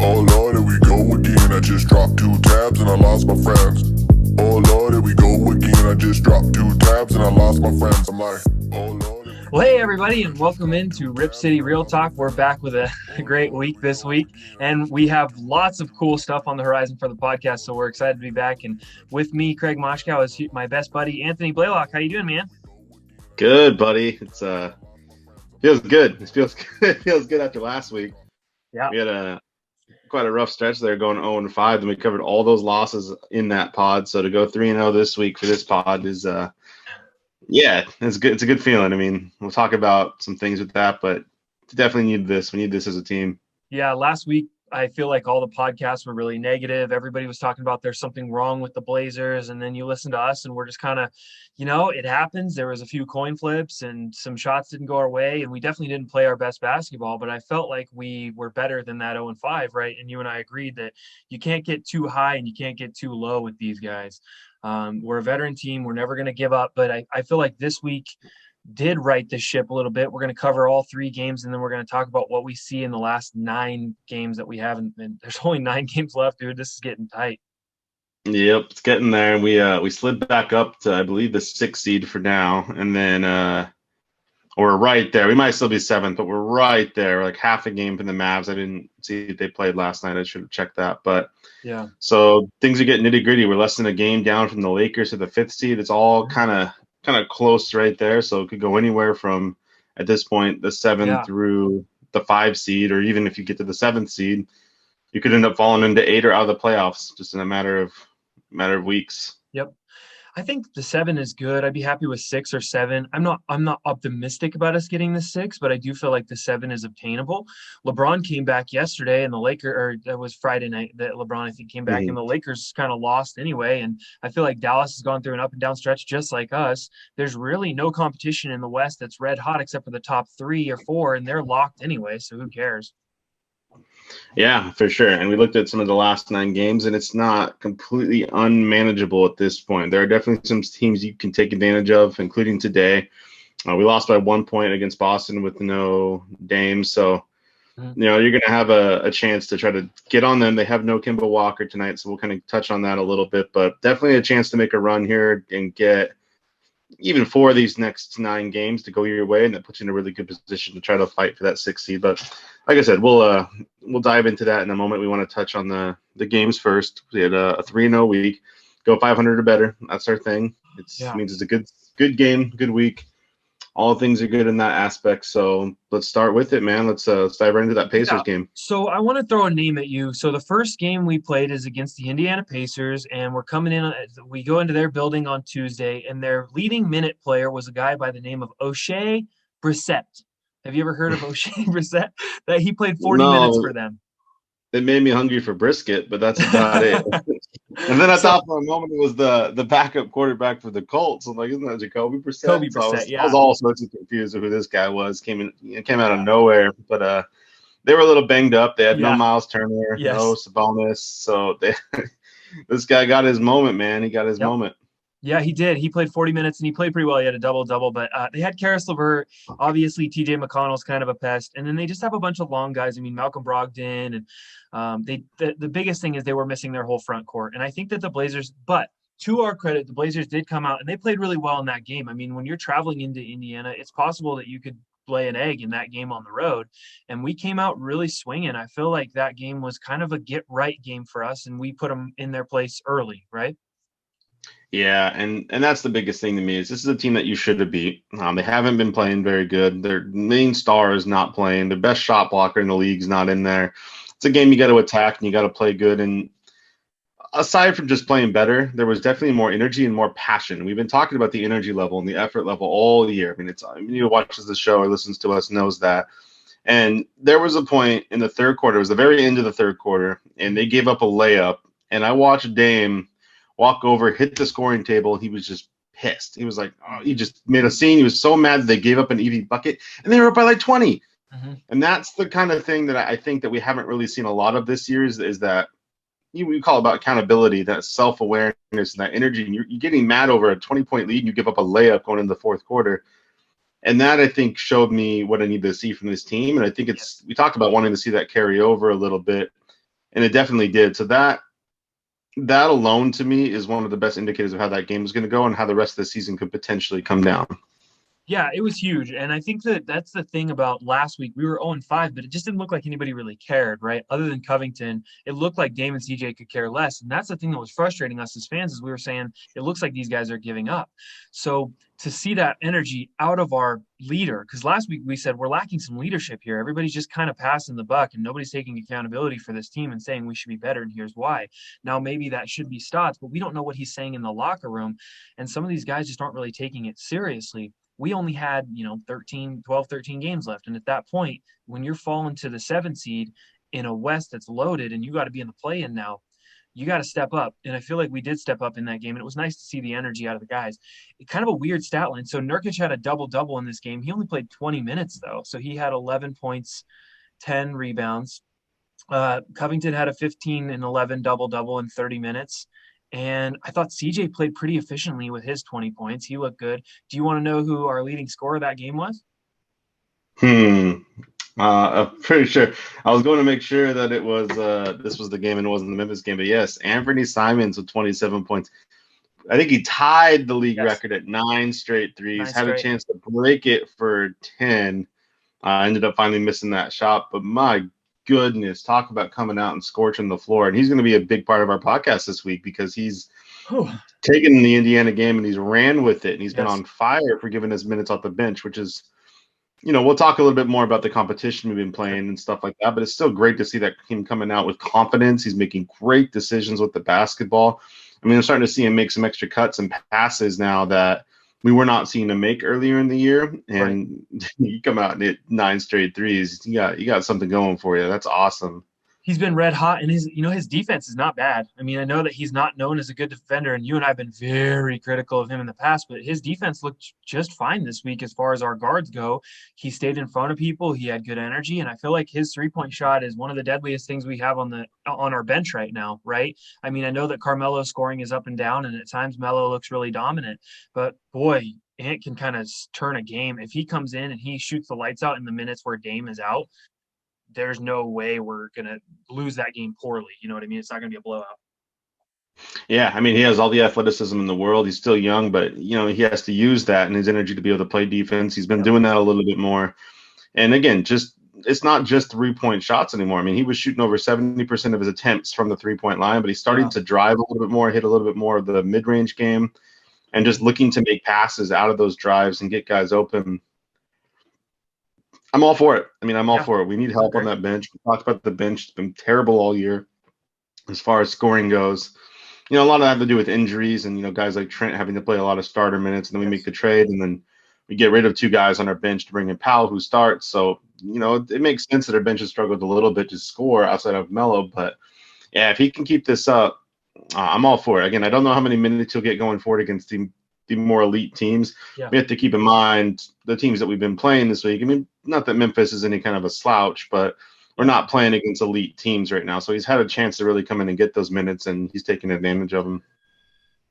Oh Lord, here we go again. I just dropped 2 tabs and I lost my friends. Oh Lord, here we go again. I just dropped 2 tabs and I lost my friends. I'm like, oh Lord. Well, hey, everybody, and welcome into Rip City Real Talk. We're back with a great week this week, and we have lots of cool stuff on the horizon for the podcast, so we're excited to be back. And with me, Craig Moshkow, is my best buddy, Anthony Blaylock. How you doing, man? Good, buddy. It's feels good. It feels good. It feels good after last week. Yeah. We had quite a rough stretch there, going 0-5, and we covered all those losses in that pod. So to go 3-0 this week for this pod is it's good. It's a good feeling. I mean, we'll talk about some things with that, but definitely need this. We need this as a team. Yeah, last week I feel like all the podcasts were really negative. Everybody was talking about there's something wrong with the Blazers, and then you listen to us and we're just kind of, it happens. There was a few coin flips and some shots didn't go our way, and we definitely didn't play our best basketball, but I felt like we were better than that 0-5, right? And you and I agreed that you can't get too high and you can't get too low with these guys. We're a veteran team. We're never going to give up, but I feel like this week did right the ship a little bit. We're going to cover all 3 games, and then we're going to talk about what we see in the last 9 games that we haven't. And there's only 9 games left, dude. This is getting tight. Yep, it's getting there. We slid back up to, I believe, the 6th seed for now, and then we're right there. We might still be 7th, but we're right there. We're like half a game from the Mavs. I didn't see if they played last night. I should have checked that, but yeah. So things are getting nitty gritty. We're less than a game down from the Lakers to the 5th seed. It's all kind of close right there, so it could go anywhere from, at this point, the 7 through the 5 seed, or even if you get to the 7th seed, you could end up falling into 8 or out of the playoffs just in a matter of weeks. Yep. I think the 7 is good. I'd be happy with 6 or 7. I'm not optimistic about us getting the 6, but I do feel like the 7 is obtainable. LeBron came back yesterday, and the Lakers, or that was Friday night that LeBron, I think, came back, and the Lakers kind of lost anyway. And I feel like Dallas has gone through an up and down stretch just like us. There's really no competition in the West that's red hot except for the top 3 or 4, and they're locked anyway. So who cares? Yeah, for sure. And we looked at some of the last 9 games, and it's not completely unmanageable at this point. There are definitely some teams you can take advantage of, including today. We lost by 1 point against Boston with no Dame. So, you're going to have a chance to try to get on them. They have no Kemba Walker tonight, so we'll kind of touch on that a little bit. But definitely a chance to make a run here and get even 4 of these next 9 games to go your way, and that puts you in a really good position to try to fight for that 6th seed. But like I said, we'll dive into that in a moment. We want to touch on the games first. We had a 3-0 week, go 500 or better. That's our thing. It means it's a good game, good week. All things are good in that aspect. So let's start with it, man. Let's dive right into that Pacers game. So I want to throw a name at you. So the first game we played is against the Indiana Pacers, and we're coming in. We go into their building on Tuesday, and their leading minute player was a guy by the name of O'Shea Brissett. Have you ever heard of O'Shea Brissett? That he played 40 minutes for them. It made me hungry for brisket, but that's about it. And then I thought for a moment it was the backup quarterback for the Colts. I'm like, isn't that Jacoby Brissett? Jacoby Brissett, I was all sorts of confused with who this guy was. Came out of nowhere, but they were a little banged up. They had no Miles Turner, no Sabonis, so this guy got his moment, man. He got his moment. Yeah, he did. He played 40 minutes, and he played pretty well. He had a double-double, but they had Karis LeVert. Obviously, TJ McConnell's kind of a pest. And then they just have a bunch of long guys. I mean, Malcolm Brogdon. And the biggest thing is they were missing their whole front court. And I think that the Blazers – but to our credit, the Blazers did come out, and they played really well in that game. I mean, when you're traveling into Indiana, it's possible that you could lay an egg in that game on the road. And we came out really swinging. I feel like that game was kind of a get-right game for us, and we put them in their place early, right? Yeah, and that's the biggest thing to me is this is a team that you should have beat. They haven't been playing very good. Their main star is not playing. The best shot blocker in the league is not in there. It's a game you got to attack and you got to play good. And aside from just playing better, there was definitely more energy and more passion. We've been talking about the energy level and the effort level all year. I mean, anyone who watches the show or listens to us knows that. And there was a point in the third quarter, it was the very end of the third quarter, and they gave up a layup. And I watched Dame walk over, hit the scoring table. He was just pissed. He was like, he just made a scene. He was so mad that they gave up an easy bucket, and they were up by like 20. And that's the kind of thing that I think that we haven't really seen a lot of this year is that we call it about accountability, that self-awareness and that energy. And you're getting mad over a 20-point lead and you give up a layup going into the fourth quarter. And that, I think, showed me what I need to see from this team. And I think we talked about wanting to see that carry over a little bit and it definitely did. So that alone to me is one of the best indicators of how that game is going to go and how the rest of the season could potentially come down. Yeah, it was huge. And I think that's the thing about last week. We were 0-5, but it just didn't look like anybody really cared, right? Other than Covington, it looked like Dame and CJ could care less. And that's the thing that was frustrating us as fans, is we were saying it looks like these guys are giving up. So to see that energy out of our leader, because last week we said we're lacking some leadership here. Everybody's just kind of passing the buck and nobody's taking accountability for this team and saying we should be better, and here's why. Now maybe that should be Stotts, but we don't know what he's saying in the locker room. And some of these guys just aren't really taking it seriously. We only had, 13 games left. And at that point, when you're falling to the 7 seed in a West that's loaded and you got to be in the play-in now, you got to step up. And I feel like we did step up in that game. And it was nice to see the energy out of the guys. Kind of a weird stat line. So Nurkic had a double-double in this game. He only played 20 minutes, though. So he had 11 points, 10 rebounds. Covington had a 15 and 11 double-double in 30 minutes. And I thought CJ played pretty efficiently with his 20 points. He looked good. Do you want to know who our leading scorer of that game was? I'm pretty sure. I was going to make sure that it was this was the game and it wasn't the Memphis game. But yes, Anthony Simons with 27 points. I think he tied the league record at 9 straight threes. Had a chance to break it for 10. Ended up finally missing that shot. But my goodness, talk about coming out and scorching the floor. And he's going to be a big part of our podcast this week because he's taken the Indiana game and he's ran with it. And he's been on fire for giving us minutes off the bench, which is, we'll talk a little bit more about the competition we've been playing and stuff like that. But it's still great to see that him coming out with confidence. He's making great decisions with the basketball. I mean, I'm starting to see him make some extra cuts and passes now that we were not seeing him make earlier in the year. And you come out and hit 9 straight threes. You got something going for you. That's awesome. He's been red hot, and his defense is not bad. I mean, I know that he's not known as a good defender, and you and I have been very critical of him in the past, but his defense looked just fine this week as far as our guards go. He stayed in front of people. He had good energy, and I feel like his three-point shot is one of the deadliest things we have on our bench right now, right? I mean, I know that Carmelo's scoring is up and down, and at times Melo looks really dominant, but boy, Ant can kind of turn a game. If he comes in and he shoots the lights out in the minutes where Dame is out, there's no way we're going to lose that game poorly. You know what I mean? It's not going to be a blowout. Yeah, I mean, he has all the athleticism in the world. He's still young, but, he has to use that and his energy to be able to play defense. He's been doing that a little bit more. And again, it's not just 3-point shots anymore. I mean, he was shooting over 70% of his attempts from the 3-point line, but he's starting to drive a little bit more, hit a little bit more of the mid-range game, and just looking to make passes out of those drives and get guys open. I'm all for it. I mean, I'm all for it. We need help on that bench. We talked about the bench. It's been terrible all year as far as scoring goes. A lot of that have to do with injuries and, guys like Trent having to play a lot of starter minutes, and then we make the trade, and then we get rid of 2 guys on our bench to bring in Powell, who starts. So, it makes sense that our bench has struggled a little bit to score outside of Melo. But, yeah, if he can keep this up, I'm all for it. Again, I don't know how many minutes he'll get going forward against the more elite teams. We have to keep in mind the teams that we've been playing this week. I mean, not that Memphis is any kind of a slouch, but we're not playing against elite teams right now. So he's had a chance to really come in and get those minutes, and he's taking advantage of them.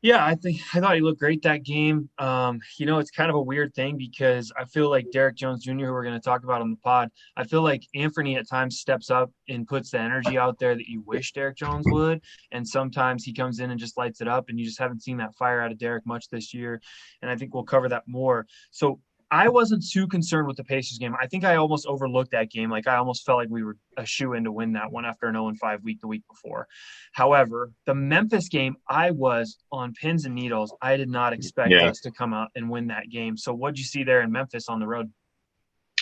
Yeah, I thought he looked great that game. It's kind of a weird thing because I feel like Derrick Jones Jr., who we're going to talk about on the pod, I feel like Anthony at times steps up and puts the energy out there that you wish Derrick Jones would. And sometimes he comes in and just lights it up, and you just haven't seen that fire out of Derrick much this year. And I think we'll cover that more. So I wasn't too concerned with the Pacers game. I think I almost overlooked that game. Like, I almost felt like we were a shoe-in to win that one after an 0-5 week the week before. However, the Memphis game, I was on pins and needles. I did not expect us to come out and win that game. So what'd you see there in Memphis on the road?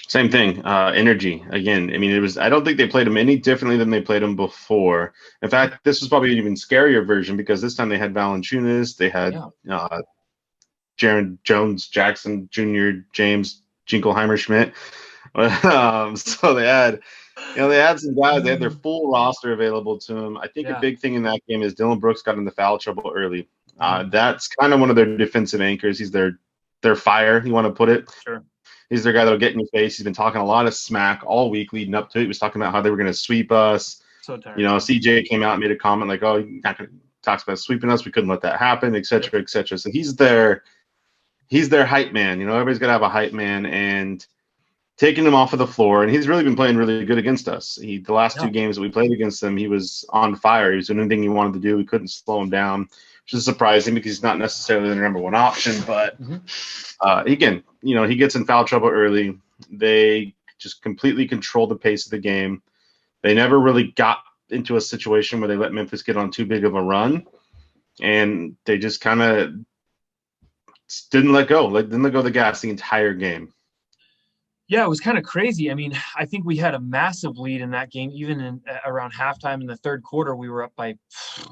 Same thing, energy. Again, I mean, I don't think they played them any differently than they played them before. In fact, this was probably an even scarier version because this time they had Valanciunas, they had Jaron Jones, Jackson Jr., James Jingleheimer Schmidt. So they had some guys. They had their full roster available to them. I think a big thing in that game is Dylan Brooks got into foul trouble early. That's kind of one of their defensive anchors. He's their fire, you want to put it. Sure. He's their guy that'll get in your face. He's been talking a lot of smack all week leading up to it. He was talking about how they were going to sweep us. So tired. CJ came out and made a comment like, "Oh, you're not going to talk about sweeping us. We couldn't let that happen, et cetera, et cetera." So he's their hype man. Everybody's got to have a hype man. And taking him off of the floor, and he's really been playing really good against us. The last two Yeah. games that we played against him, he was on fire. He was doing anything he wanted to do. We couldn't slow him down, which is surprising because he's not necessarily the number one option. But again, he gets in foul trouble early. They just completely control the pace of the game. They never really got into a situation where they let Memphis get on too big of a run, and they just kind of didn't let go of the gas the entire game. Yeah, it was kind of crazy. I mean, I think we had a massive lead in that game. Even in around halftime in the third quarter, we were up by,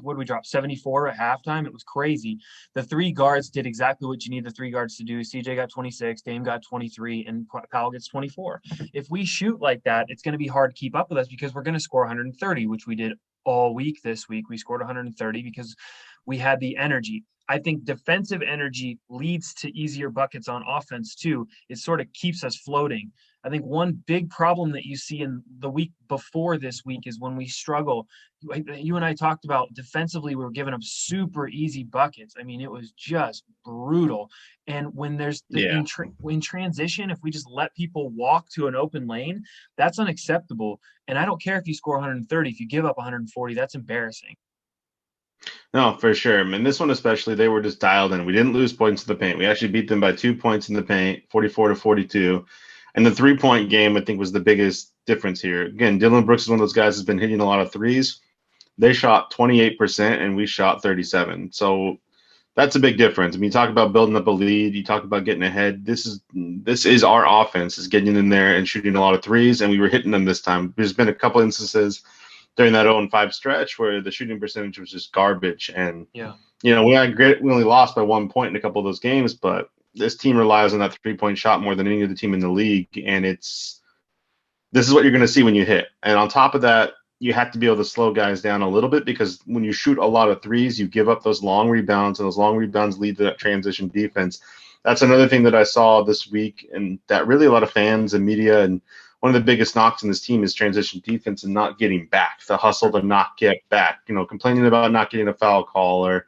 what did we drop, 74 at halftime? It was crazy. The three guards did exactly what you need the three guards to do. CJ got 26, Dame got 23, and Powell gets 24. If we shoot like that, it's going to be hard to keep up with us because we're going to score 130, which we did all week this week. We scored 130 because we had the energy. I think defensive energy leads to easier buckets on offense too. It sort of keeps us floating. I think one big problem that you see in the week before this week is when we struggle. You and I talked about defensively, we were giving up super easy buckets. I mean, it was just brutal. And when there's in transition, if we just let people walk to an open lane, that's unacceptable. And I don't care if you score 130, if you give up 140, that's embarrassing. No, for sure. I mean, this one especially, they were just dialed in. We didn't lose points in the paint. We actually beat them by 2 points in the paint, 44-42. And the 3-point game, I think, was the biggest difference here. Again, Dylan Brooks is one of those guys who's been hitting a lot of threes. They shot 28% and we shot 37%. So that's a big difference. I mean, you talk about building up a lead. You talk about getting ahead. This is our offense, is getting in there and shooting a lot of threes, and we were hitting them this time. There's been a couple instances during that 0-5 stretch where the shooting percentage was just garbage. And, we only lost by 1 point in a couple of those games, but this team relies on that 3-point shot more than any other team in the league. And this is what you're going to see when you hit. And on top of that, you have to be able to slow guys down a little bit because when you shoot a lot of threes, you give up those long rebounds, and those long rebounds lead to that transition defense. That's another thing that I saw this week, and that really a lot of fans and media, and one of the biggest knocks in this team is transition defense and not getting back, the hustle to not get back, complaining about not getting a foul call or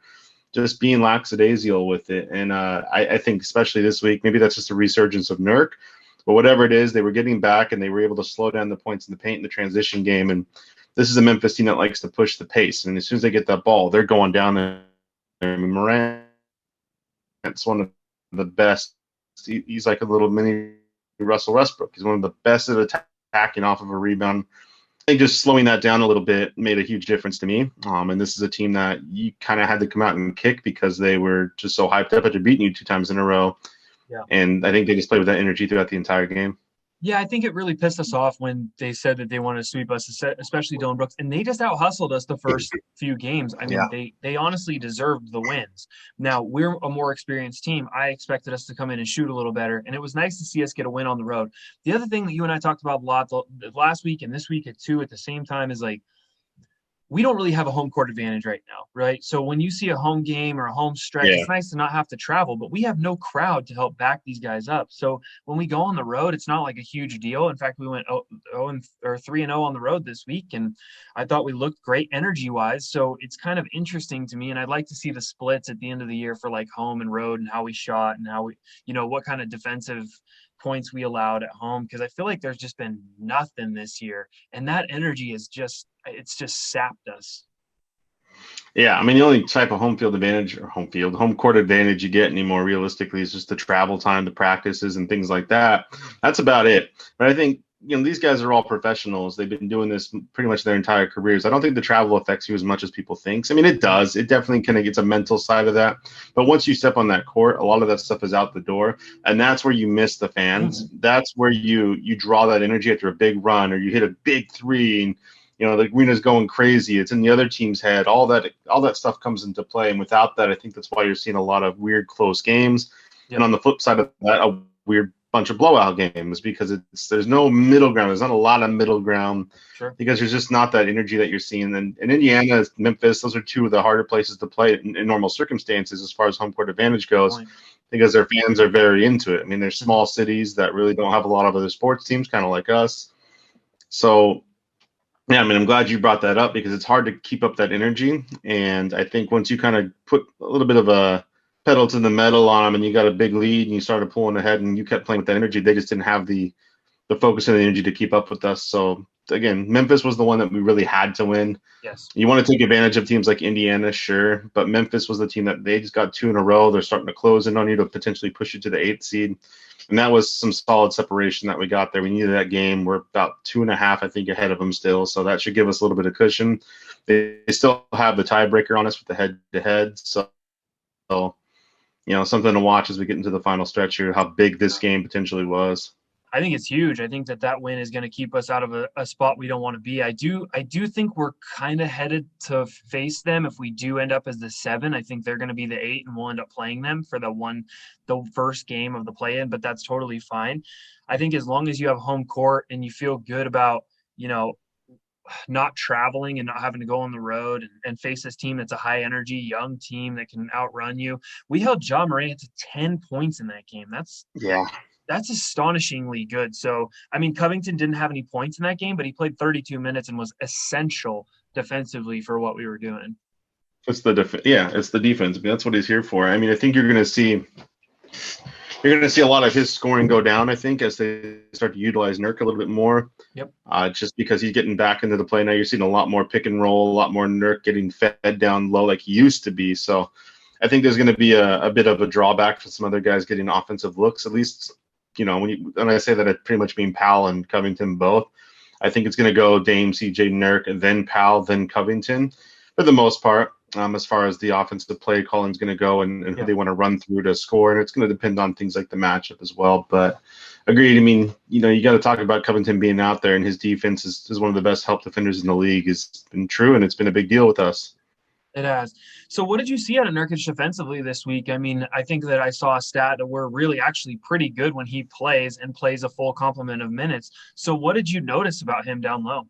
just being lackadaisical with it. And I think especially this week, maybe that's just a resurgence of Nurk, but whatever it is, they were getting back and they were able to slow down the points in the paint in the transition game. And this is a Memphis team that likes to push the pace. And as soon as they get that ball, they're going down there. I mean, Morant's one of the best. He's like a little mini Russell Westbrook. He's one of the best at attacking off of a rebound. I think just slowing that down a little bit made a huge difference to me. And this is a team that you kind of had to come out and kick because they were just so hyped up after beating you 2 times in a row. Yeah. And I think they just played with that energy throughout the entire game. Yeah, I think it really pissed us off when they said that they wanted to sweep us, especially Dylan Brooks, and they just out-hustled us the first few games. I mean, they honestly deserved the wins. Now, we're a more experienced team. I expected us to come in and shoot a little better, and it was nice to see us get a win on the road. The other thing that you and I talked about a lot last week and this week too at the same time is like, we don't really have a home court advantage right now, right? So when you see a home game or a home stretch, it's nice to not have to travel, but we have no crowd to help back these guys up. So when we go on the road, it's not like a huge deal. In fact, we went 3-0 on the road this week, and I thought we looked great energy-wise. So it's kind of interesting to me, and I'd like to see the splits at the end of the year for like home and road and how we shot and how we, what kind of defensive points we allowed at home, because I feel like there's just been nothing this year, and that energy is just sapped us. Yeah, I mean, the only type of home court advantage you get anymore realistically is just the travel time, the practices and things like that. That's about it. But I think, these guys are all professionals. They've been doing this pretty much their entire careers. I don't think the travel affects you as much as people think. I mean, it does. It definitely kind of gets a mental side of that. But once you step on that court, a lot of that stuff is out the door. And that's where you miss the fans. That's where you draw that energy after a big run, or you hit a big three and, the arena's going crazy. It's in the other team's head. All that stuff comes into play. And without that, I think that's why you're seeing a lot of weird, close games. Yep. And on the flip side of that, a weird bunch of blowout games, because there's no middle ground. There's not a lot of middle ground. Sure. Because there's just not that energy that you're seeing. And in Indiana, Memphis, those are two of the harder places to play in normal circumstances as far as home court advantage goes, because their fans are very into it. I mean, there's small cities that really don't have a lot of other sports teams, kind of like us. So, yeah, I mean, I'm glad you brought that up, because it's hard to keep up that energy. And I think once you kind of put a little bit of a pedal to the metal on them and you got a big lead and you started pulling ahead and you kept playing with that energy, they just didn't have the the focus and the energy to keep up with us. So again, Memphis was the one that we really had to win. Yes. You want to take advantage of teams like Indiana, sure, but Memphis was the team that they just got 2 in a row. They're starting to close in on you to potentially push you to the 8th seed. And that was some solid separation that we got there. We needed that game. We're about 2.5, I think, ahead of them still. So that should give us a little bit of cushion. They still have the tiebreaker on us with the head-to-head. So, something to watch as we get into the final stretch here, how big this game potentially was. I think it's huge. I think that win is going to keep us out of a spot we don't want to be. I do think we're kind of headed to face them if we do end up as the 7. I think they're going to be the 8, and we'll end up playing them for the first game of the play-in, but that's totally fine. I think as long as you have home court and you feel good about, not traveling and not having to go on the road and face this team that's a high-energy, young team that can outrun you. We held Ja Morant to 10 points in that game. That's astonishingly good. So, I mean, Covington didn't have any points in that game, but he played 32 minutes and was essential defensively for what we were doing. It's the defense. I mean, that's what he's here for. I mean, I think you're going to see a lot of his scoring go down, I think, as they start to utilize Nurk a little bit more. Yep. Just because he's getting back into the play now, you're seeing a lot more pick and roll, a lot more Nurk getting fed down low like he used to be. So I think there's going to be a bit of a drawback for some other guys getting offensive looks, at least. When I say that, it pretty much mean Powell and Covington both. I think it's going to go Dame, CJ, Nurk, and then Powell, then Covington for the most part, as far as the offensive play calling's going to go and who they want to run through to score. And it's going to depend on things like the matchup as well. But agreed. I mean, you got to talk about Covington being out there, and his defense is one of the best help defenders in the league. It's been true, and it's been a big deal with us. It has. So what did you see out of Nurkic defensively this week? I mean, I think that I saw a stat that we're really actually pretty good when he plays and plays a full complement of minutes. So what did you notice about him down low?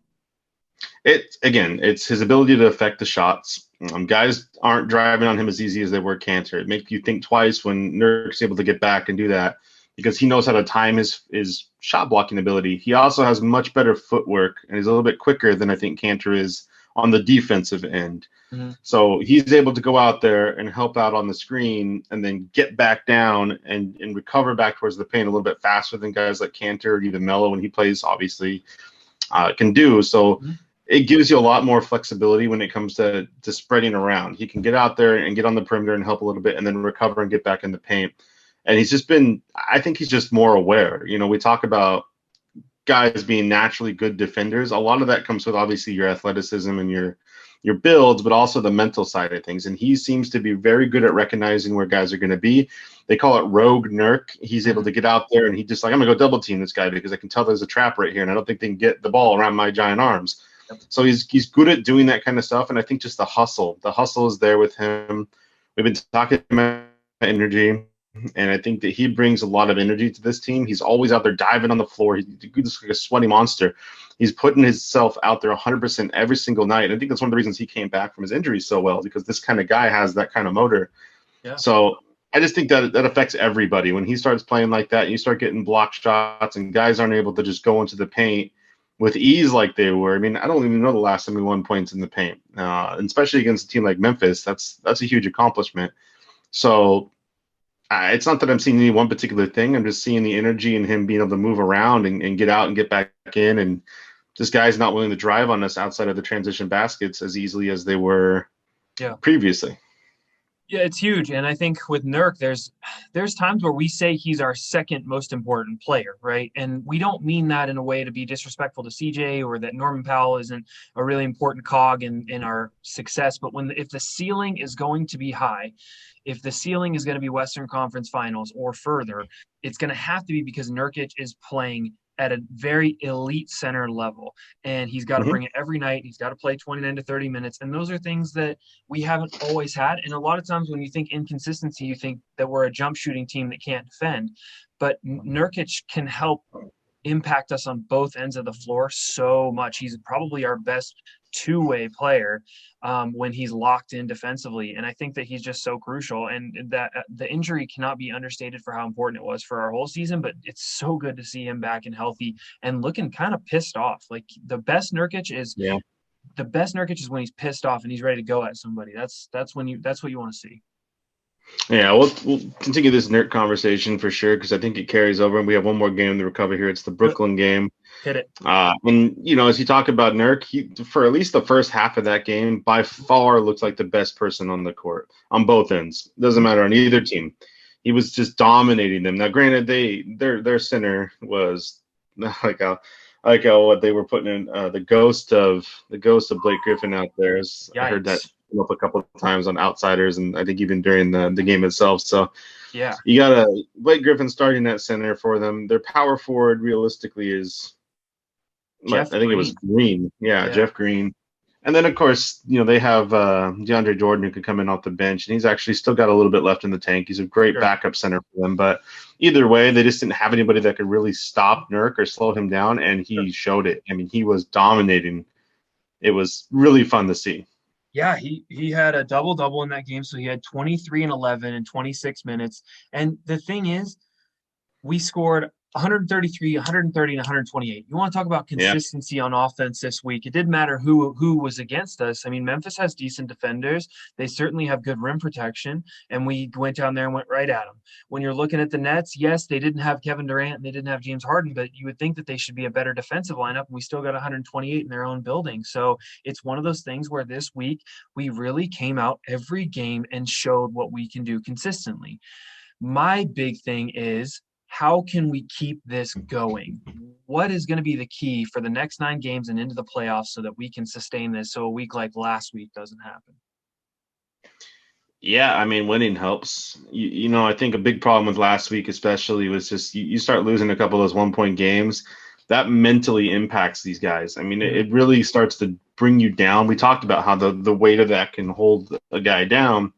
It's his ability to affect the shots. Guys aren't driving on him as easy as they were Cantor. It makes you think twice when Nurk's able to get back and do that because he knows how to time his shot blocking ability. He also has much better footwork and he's a little bit quicker than I think Cantor is on the defensive end. Mm-hmm. So he's able to go out there and help out on the screen and then get back down and recover back towards the paint a little bit faster than guys like Cantor or even Melo when he plays, obviously, can do. So it gives you a lot more flexibility when it comes to spreading around. He can get out there and get on the perimeter and help a little bit and then recover and get back in the paint. And I think he's just more aware. We talk about guys being naturally good defenders. A lot of that comes with obviously your athleticism and your builds, but also the mental side of things. And he seems to be very good at recognizing where guys are going to be. They call it rogue Nurk. He's able to get out there and he just like, I'm going to go double team this guy because I can tell there's a trap right here. And I don't think they can get the ball around my giant arms. So he's good at doing that kind of stuff. And I think just the hustle is there with him. We've been talking about energy. And I think that he brings a lot of energy to this team. He's always out there diving on the floor. He's like a sweaty monster. He's putting himself out there 100% every single night. And I think that's one of the reasons he came back from his injury so well, because this kind of guy has that kind of motor. Yeah. So I just think that affects everybody. When he starts playing like that, and you start getting block shots and guys aren't able to just go into the paint with ease like they were. I mean, I don't even know the last time we won points in the paint, and especially against a team like Memphis. That's a huge accomplishment. So it's not that I'm seeing any one particular thing. I'm just seeing the energy and him being able to move around and get out and get back in. And this guy's not willing to drive on us outside of the transition baskets as easily as they were previously. Yeah, it's huge. And I think with Nurk, there's times where we say he's our second most important player, right? And we don't mean that in a way to be disrespectful to CJ or that Norman Powell isn't a really important cog in our success. But if the ceiling is going to be high, if the ceiling is going to be Western Conference Finals or further, it's going to have to be because Nurkic is playing at a very elite center level, and he's got to bring it every night. He's got to play 29 to 30 minutes. And those are things that we haven't always had. And a lot of times when you think inconsistency, you think that we're a jump shooting team that can't defend, but Nurkic can help impact us on both ends of the floor so much. He's probably our best two-way player when he's locked in defensively. And I think that he's just so crucial, and that the injury cannot be understated for how important it was for our whole season, but it's so good to see him back and healthy and looking kind of pissed off. Like the best Nurkic is when he's pissed off and he's ready to go at somebody. That's what you want to see. Yeah, we'll continue this nerd conversation for sure because I think it carries over, and we have one more game to recover here. It's the Brooklyn game. Hit it. And as you talk about Nurk, he for at least the first half of that game, by far looks like the best person on the court on both ends. Doesn't matter on either team. He was just dominating them. Now, granted, their center was like how what they were putting in the ghost of Blake Griffin out there. I heard that Yikes. come up a couple of times on Outsiders, and I think even during the game itself. So Yeah. you got Blake Griffin starting that center for them. Their power forward realistically is. I think it was Green. Yeah, Jeff Green. And then, of course, they have DeAndre Jordan who could come in off the bench, and he's actually still got a little bit left in the tank. He's a great backup center for them. But either way, they just didn't have anybody that could really stop Nurk or slow him down, and he showed it. I mean, he was dominating. It was really fun to see. Yeah, he had a double-double in that game, so he had 23 and 11 in 26 minutes. And the thing is, we scored 133, 130, and 128. You want to talk about consistency on offense this week. It didn't matter who was against us. I mean, Memphis has decent defenders. They certainly have good rim protection, and we went down there and went right at them. When you're looking at the Nets, yes, they didn't have Kevin Durant and they didn't have James Harden, but you would think that they should be a better defensive lineup, and we still got 128 in their own building. So it's one of those things where this week we really came out every game and showed what we can do consistently. My big thing is, how can we keep this going? What is going to be the key for the next 9 games and into the playoffs so that we can sustain this so a week like last week doesn't happen? Yeah, I mean, winning helps. I think a big problem with last week especially was just you start losing a couple of those 1-point games. That mentally impacts these guys. I mean, it really starts to bring you down. We talked about how the weight of that can hold a guy down.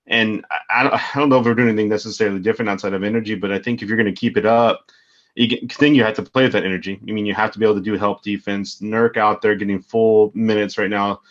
And I don't know if we're doing anything necessarily different outside of energy, but I think if you're going to keep it up, you have to play with that energy. I mean, you have to be able to do help defense. Nurk out there getting full minutes right now,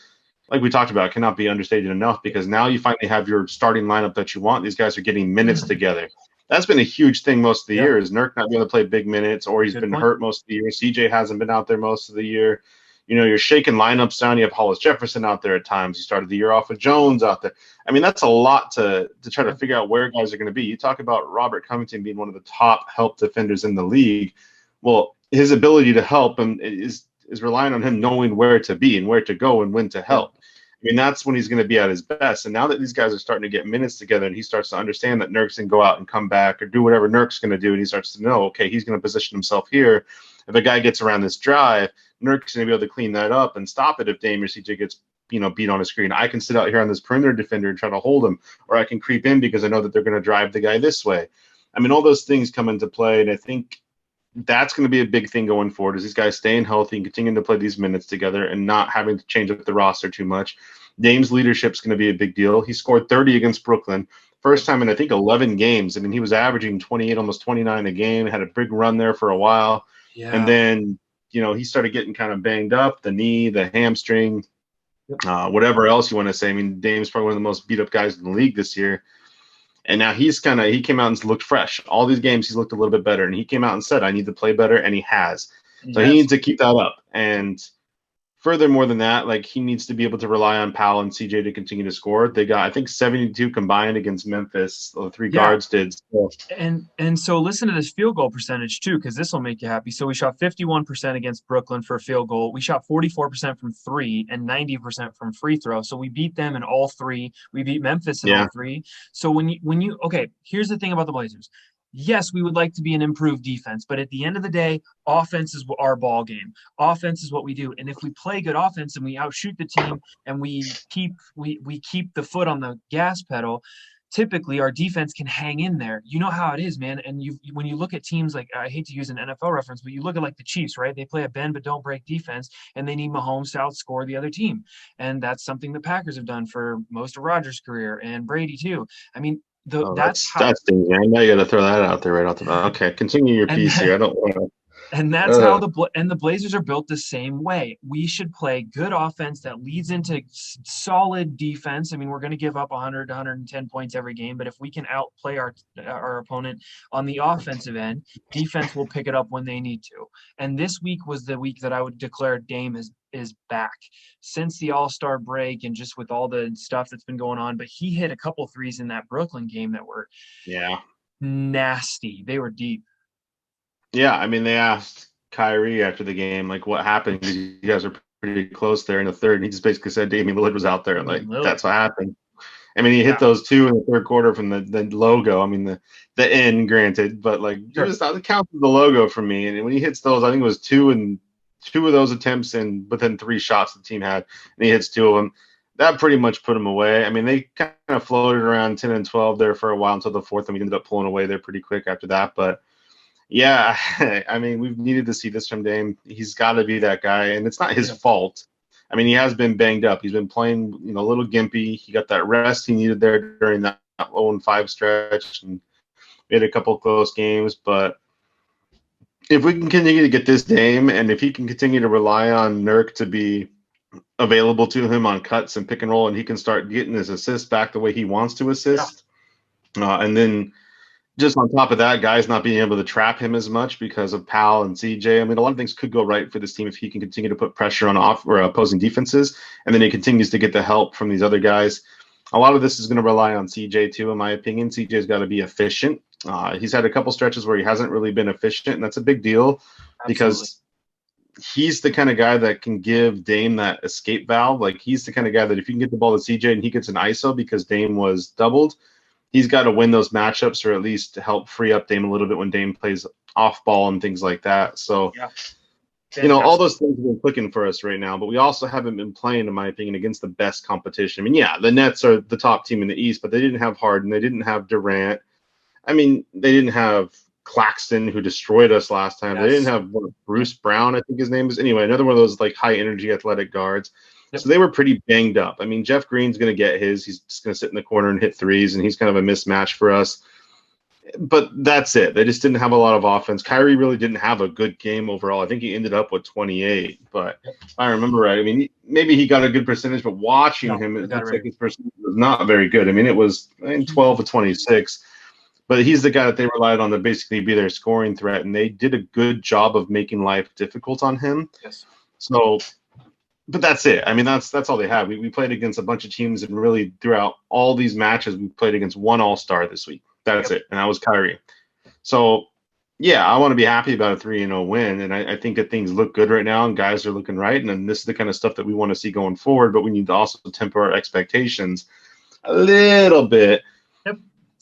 like we talked about, cannot be understated enough because now you finally have your starting lineup that you want. These guys are getting minutes together. That's been a huge thing most of the year is Nurk not being able to play big minutes, or he's been hurt most of the year. CJ hasn't been out there most of the year. You're shaking lineups down. You have Hollis Jefferson out there at times. You started the year off with Jones out there. I mean, that's a lot to try to figure out where guys are going to be. You talk about Robert Covington being one of the top help defenders in the league. Well, his ability to help him is relying on him knowing where to be and where to go and when to help. I mean, that's when he's going to be at his best. And now that these guys are starting to get minutes together and he starts to understand that Nurk's going to go out and come back or do whatever Nurk's going to do, and he starts to know, okay, he's going to position himself here. If a guy gets around this drive, Nurk's going to be able to clean that up and stop it if Dame or CJ gets beat on a screen. I can sit out here on this perimeter defender and try to hold him, or I can creep in because I know that they're going to drive the guy this way. I mean, all those things come into play, and I think that's going to be a big thing going forward is these guys staying healthy and continuing to play these minutes together and not having to change up the roster too much. Dame's leadership is going to be a big deal. He scored 30 against Brooklyn. First time in, I think, 11 games. I mean, he was averaging 28, almost 29 a game, had a big run there for a while. Yeah. And then, he started getting kind of banged up, the knee, the hamstring, whatever else you want to say. I mean, Dame's probably one of the most beat up guys in the league this year. And now he came out and looked fresh. All these games, he's looked a little bit better. And he came out and said, I need to play better, and he has. So he needs to keep that up. And furthermore than that, like, he needs to be able to rely on Powell and CJ to continue to score. They got, I think, 72 combined against Memphis. The 3 guards did. So. And so listen to this field goal percentage too, because this will make you happy. So we shot 51% against Brooklyn for a field goal. We shot 44% from 3 and 90% from free throw. So we beat them in all 3. We beat Memphis in all 3. So when you okay, here's the thing about the Blazers. Yes, we would like to be an improved defense, but at the end of the day, offense is our ball game. Offense is what we do. And if we play good offense and we outshoot the team and we keep the foot on the gas pedal, typically our defense can hang in there. You know how it is, man. And when you look at teams like, I hate to use an NFL reference, but you look at like the Chiefs, right? They play a bend but don't break defense, and they need Mahomes to outscore the other team. And that's something the Packers have done for most of Rodgers' career, and Brady too. I mean, that's dangerous. I know you got to throw that out there right off the bat. Okay, continue your piece here. I don't want to. And that's how the Blazers are built the same way. We should play good offense that leads into solid defense. I mean, we're going to give up 100 to 110 points every game, but if we can outplay our opponent on the offensive end, defense will pick it up when they need to. And this week was the week that I would declare Dame as is back since the All-Star break and just with all the stuff that's been going on. But he hit a couple threes in that Brooklyn game that were nasty. They were deep. Yeah, I mean, they asked Kyrie after the game, like, what happened? You guys are pretty close there in the third. And he just basically said Damian Lillard was out there. Like, that's what happened. I mean, he hit those two in the third quarter from the logo. I mean, the end, granted, but like, it counts as the logo for me. And when he hits those, I think it was two of those attempts and within 3 shots the team had, and he hits 2 of them. That pretty much put him away. I mean, they kind of floated around 10 and 12 there for a while until the fourth, and we ended up pulling away there pretty quick after that. But yeah, I mean, we've needed to see this from Dame. He's got to be that guy, and it's not his fault. I mean, he has been banged up. He's been playing, a little gimpy. He got that rest he needed there during that 0-5 stretch, and we had a couple close games. But if we can continue to get this Dame, and if he can continue to rely on Nurk to be available to him on cuts and pick and roll, and he can start getting his assists back the way he wants to assist, and then just on top of that, guys not being able to trap him as much because of Powell and CJ. I mean, a lot of things could go right for this team if he can continue to put pressure on opposing defenses, and then he continues to get the help from these other guys. A lot of this is going to rely on CJ too, in my opinion. CJ's got to be efficient. He's had a couple stretches where he hasn't really been efficient, and that's a big deal because he's the kind of guy that can give Dame that escape valve. Like, he's the kind of guy that if you can get the ball to CJ and he gets an ISO because Dame was doubled, he's got to win those matchups or at least to help free up Dame a little bit when Dame plays off ball and things like that. So, all those things have been clicking for us right now, but we also haven't been playing, in my opinion, against the best competition. I mean, the Nets are the top team in the East, but they didn't have Harden. They didn't have Durant. I mean, they didn't have Claxton, who destroyed us last time. They didn't have Bruce Brown, I think his name is. Anyway, another one of those like high-energy athletic guards. So they were pretty banged up. I mean, Jeff Green's going to get his. He's just going to sit in the corner and hit threes, and he's kind of a mismatch for us. But that's it. They just didn't have a lot of offense. Kyrie really didn't have a good game overall. I think he ended up with 28. But if I remember right, I mean, maybe he got a good percentage, but watching him, it looks like his percentage was not very good. I mean, it was 12 of 26. But he's the guy that they relied on to basically be their scoring threat, and they did a good job of making life difficult on him. So, but that's it. I mean, that's all they have. We played against a bunch of teams, and really throughout all these matches, we played against one All-Star this week. That's it, and that was Kyrie. So, I want to be happy about a 3-0 win, and I think that things look good right now, and guys are looking right, and then this is the kind of stuff that we want to see going forward, but we need to also temper our expectations a little bit.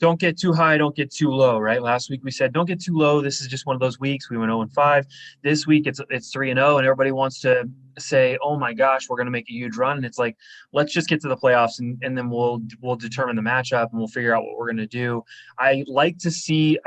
Don't get too high, don't get too low, right? Last week we said don't get too low. This is just one of those weeks. We went 0-5. This week it's 3-0, and everybody wants to say, oh my gosh, we're going to make a huge run. And it's like, let's just get to the playoffs, and then we'll determine the matchup, and we'll figure out what we're going to do. I'd like to see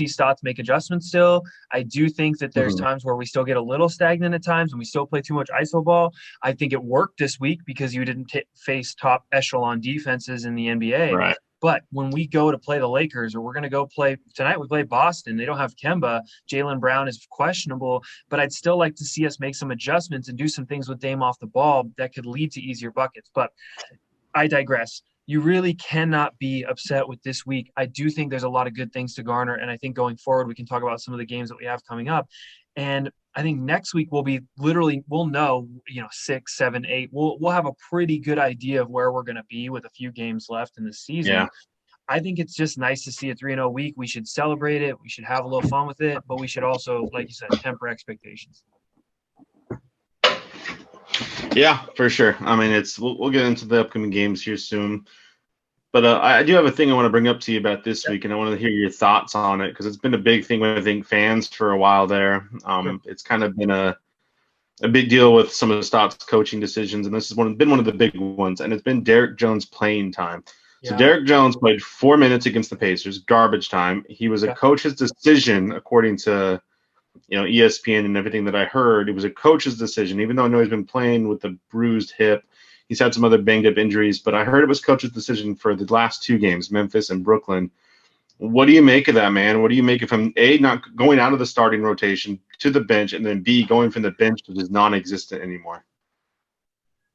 Stotts make adjustments still. I do think that there's times where we still get a little stagnant at times, and we still play too much iso ball. I think it worked this week because you didn't face top echelon defenses in the NBA. Right. But when we go to play the Lakers, or we're going to go play tonight, we play Boston. They don't have Kemba. Jaylen Brown is questionable, but I'd still like to see us make some adjustments and do some things with Dame off the ball that could lead to easier buckets. But I digress. You really cannot be upset with this week. I do think there's a lot of good things to garner, and I think going forward we can talk about some of the games that we have coming up. And I think next week we'll know, 6, 7, 8. We'll have a pretty good idea of where we're going to be with a few games left in the season. Yeah. I think it's just nice to see a 3-0 week. We should celebrate it. We should have a little fun with it, but we should also, like you said, temper expectations. Yeah, for sure. I mean, we'll get into the upcoming games here soon. But I do have a thing I want to bring up to you about this week, and I want to hear your thoughts on it because it's been a big thing with, I think, fans for a while there. It's kind of been a big deal with some of the Stotts coaching decisions, and this has been one of the big ones, and it's been Derrick Jones playing time. So Derrick Jones played 4 minutes against the Pacers, garbage time. He was a coach's decision, according to ESPN and everything that I heard. It was a coach's decision, even though I know he's been playing with a bruised hip. He's had some other banged-up injuries, but I heard it was coach's decision for the last 2 games, Memphis and Brooklyn. What do you make of that, man? What do you make of him, A, not going out of the starting rotation to the bench, and then B, going from the bench to just non-existent anymore?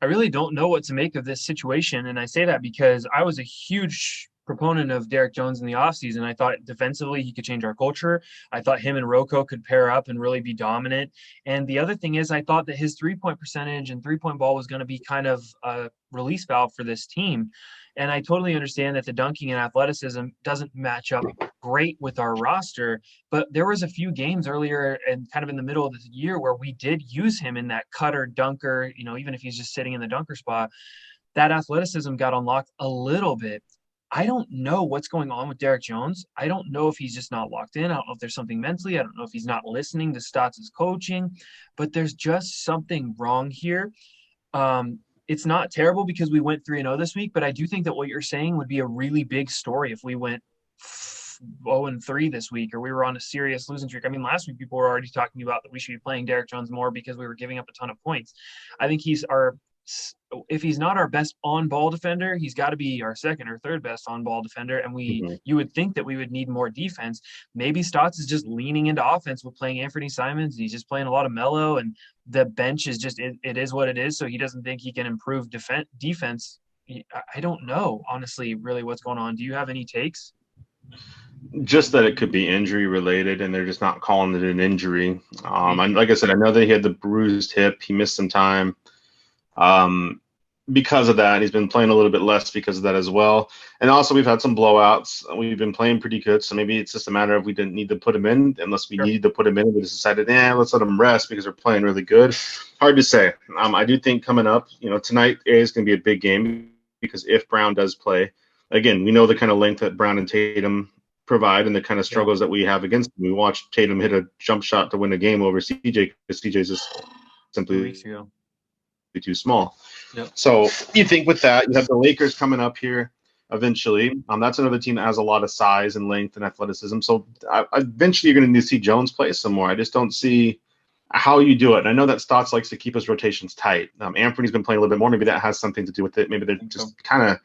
I really don't know what to make of this situation, and I say that because I was a huge proponent of Derrick Jones in the offseason. I thought defensively he could change our culture. I thought him and Rocco could pair up and really be dominant. And the other thing is I thought that his three-point percentage and three-point ball was going to be kind of a release valve for this team. And I totally understand that the dunking and athleticism doesn't match up great with our roster, but there was a few games earlier and kind of in the middle of the year where we did use him in that cutter dunker, even if he's just sitting in the dunker spot. That athleticism got unlocked a little bit. I don't know what's going on with Derrick Jones. I don't know if he's just not locked in. I don't know if there's something mentally. I don't know if he's not listening to Stotts' coaching, but there's just something wrong here. It's not terrible because we went 3-0 this week, but I do think that what you're saying would be a really big story if we went 0-3 this week, or we were on a serious losing streak. I mean, last week people were already talking about that we should be playing Derrick Jones more because we were giving up a ton of points. I think if he's not our best on-ball defender, he's got to be our second or third best on-ball defender. And you would think that we would need more defense. Maybe Stotts is just leaning into offense with playing Anthony Simons. He's just playing a lot of Melo, and the bench is just it is what it is. So he doesn't think he can improve defense. I don't know, honestly, really what's going on. Do you have any takes? Just that it could be injury related, and they're just not calling it an injury. And like I said, I know that he had the bruised hip. He missed some time. Because of that, he's been playing a little bit less because of that as well. And also we've had some blowouts. We've been playing pretty good. So maybe it's just a matter of we didn't need to put him in unless we needed to put him in. We just decided, let's let him rest because we're playing really good. Hard to say. I do think coming up, tonight is going to be a big game because if Brown does play, again, we know the kind of length that Brown and Tatum provide and the kind of struggles that we have against them. We watched Tatum hit a jump shot to win a game over CJ because CJ's just simply 2 weeks ago. Too small. Yep. So you think with that, you have the Lakers coming up here eventually. That's another team that has a lot of size and length and athleticism. So eventually you're going to need to see Jones play some more. I just don't see how you do it. And I know that Stotts likes to keep his rotations tight. Anthony's been playing a little bit more. Maybe that has something to do with it. Maybe they're just kind of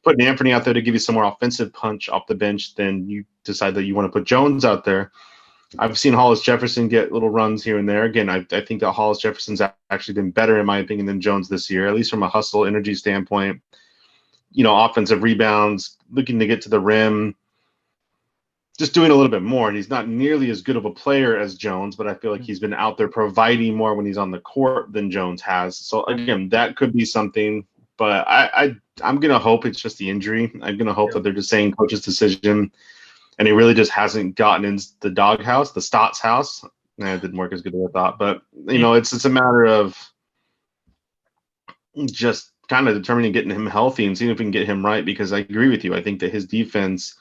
putting Anthony out there to give you some more offensive punch off the bench. Then you decide that you want to put Jones out there. I've seen Hollis Jefferson get little runs here and there. Again, I think that Hollis Jefferson's actually been better, in my opinion, than Jones this year, at least from a hustle energy standpoint. Offensive rebounds, looking to get to the rim, just doing a little bit more. And he's not nearly as good of a player as Jones, but I feel like he's been out there providing more when he's on the court than Jones has. So, again, that could be something. But I'm going to hope it's just the injury. I'm going to hope that they're just saying coach's decision. And he really just hasn't gotten into the doghouse, the Stotts house. It didn't work as good as I thought. But, it's a matter of just kind of determining getting him healthy and seeing if we can get him right, because I agree with you. I think that his defense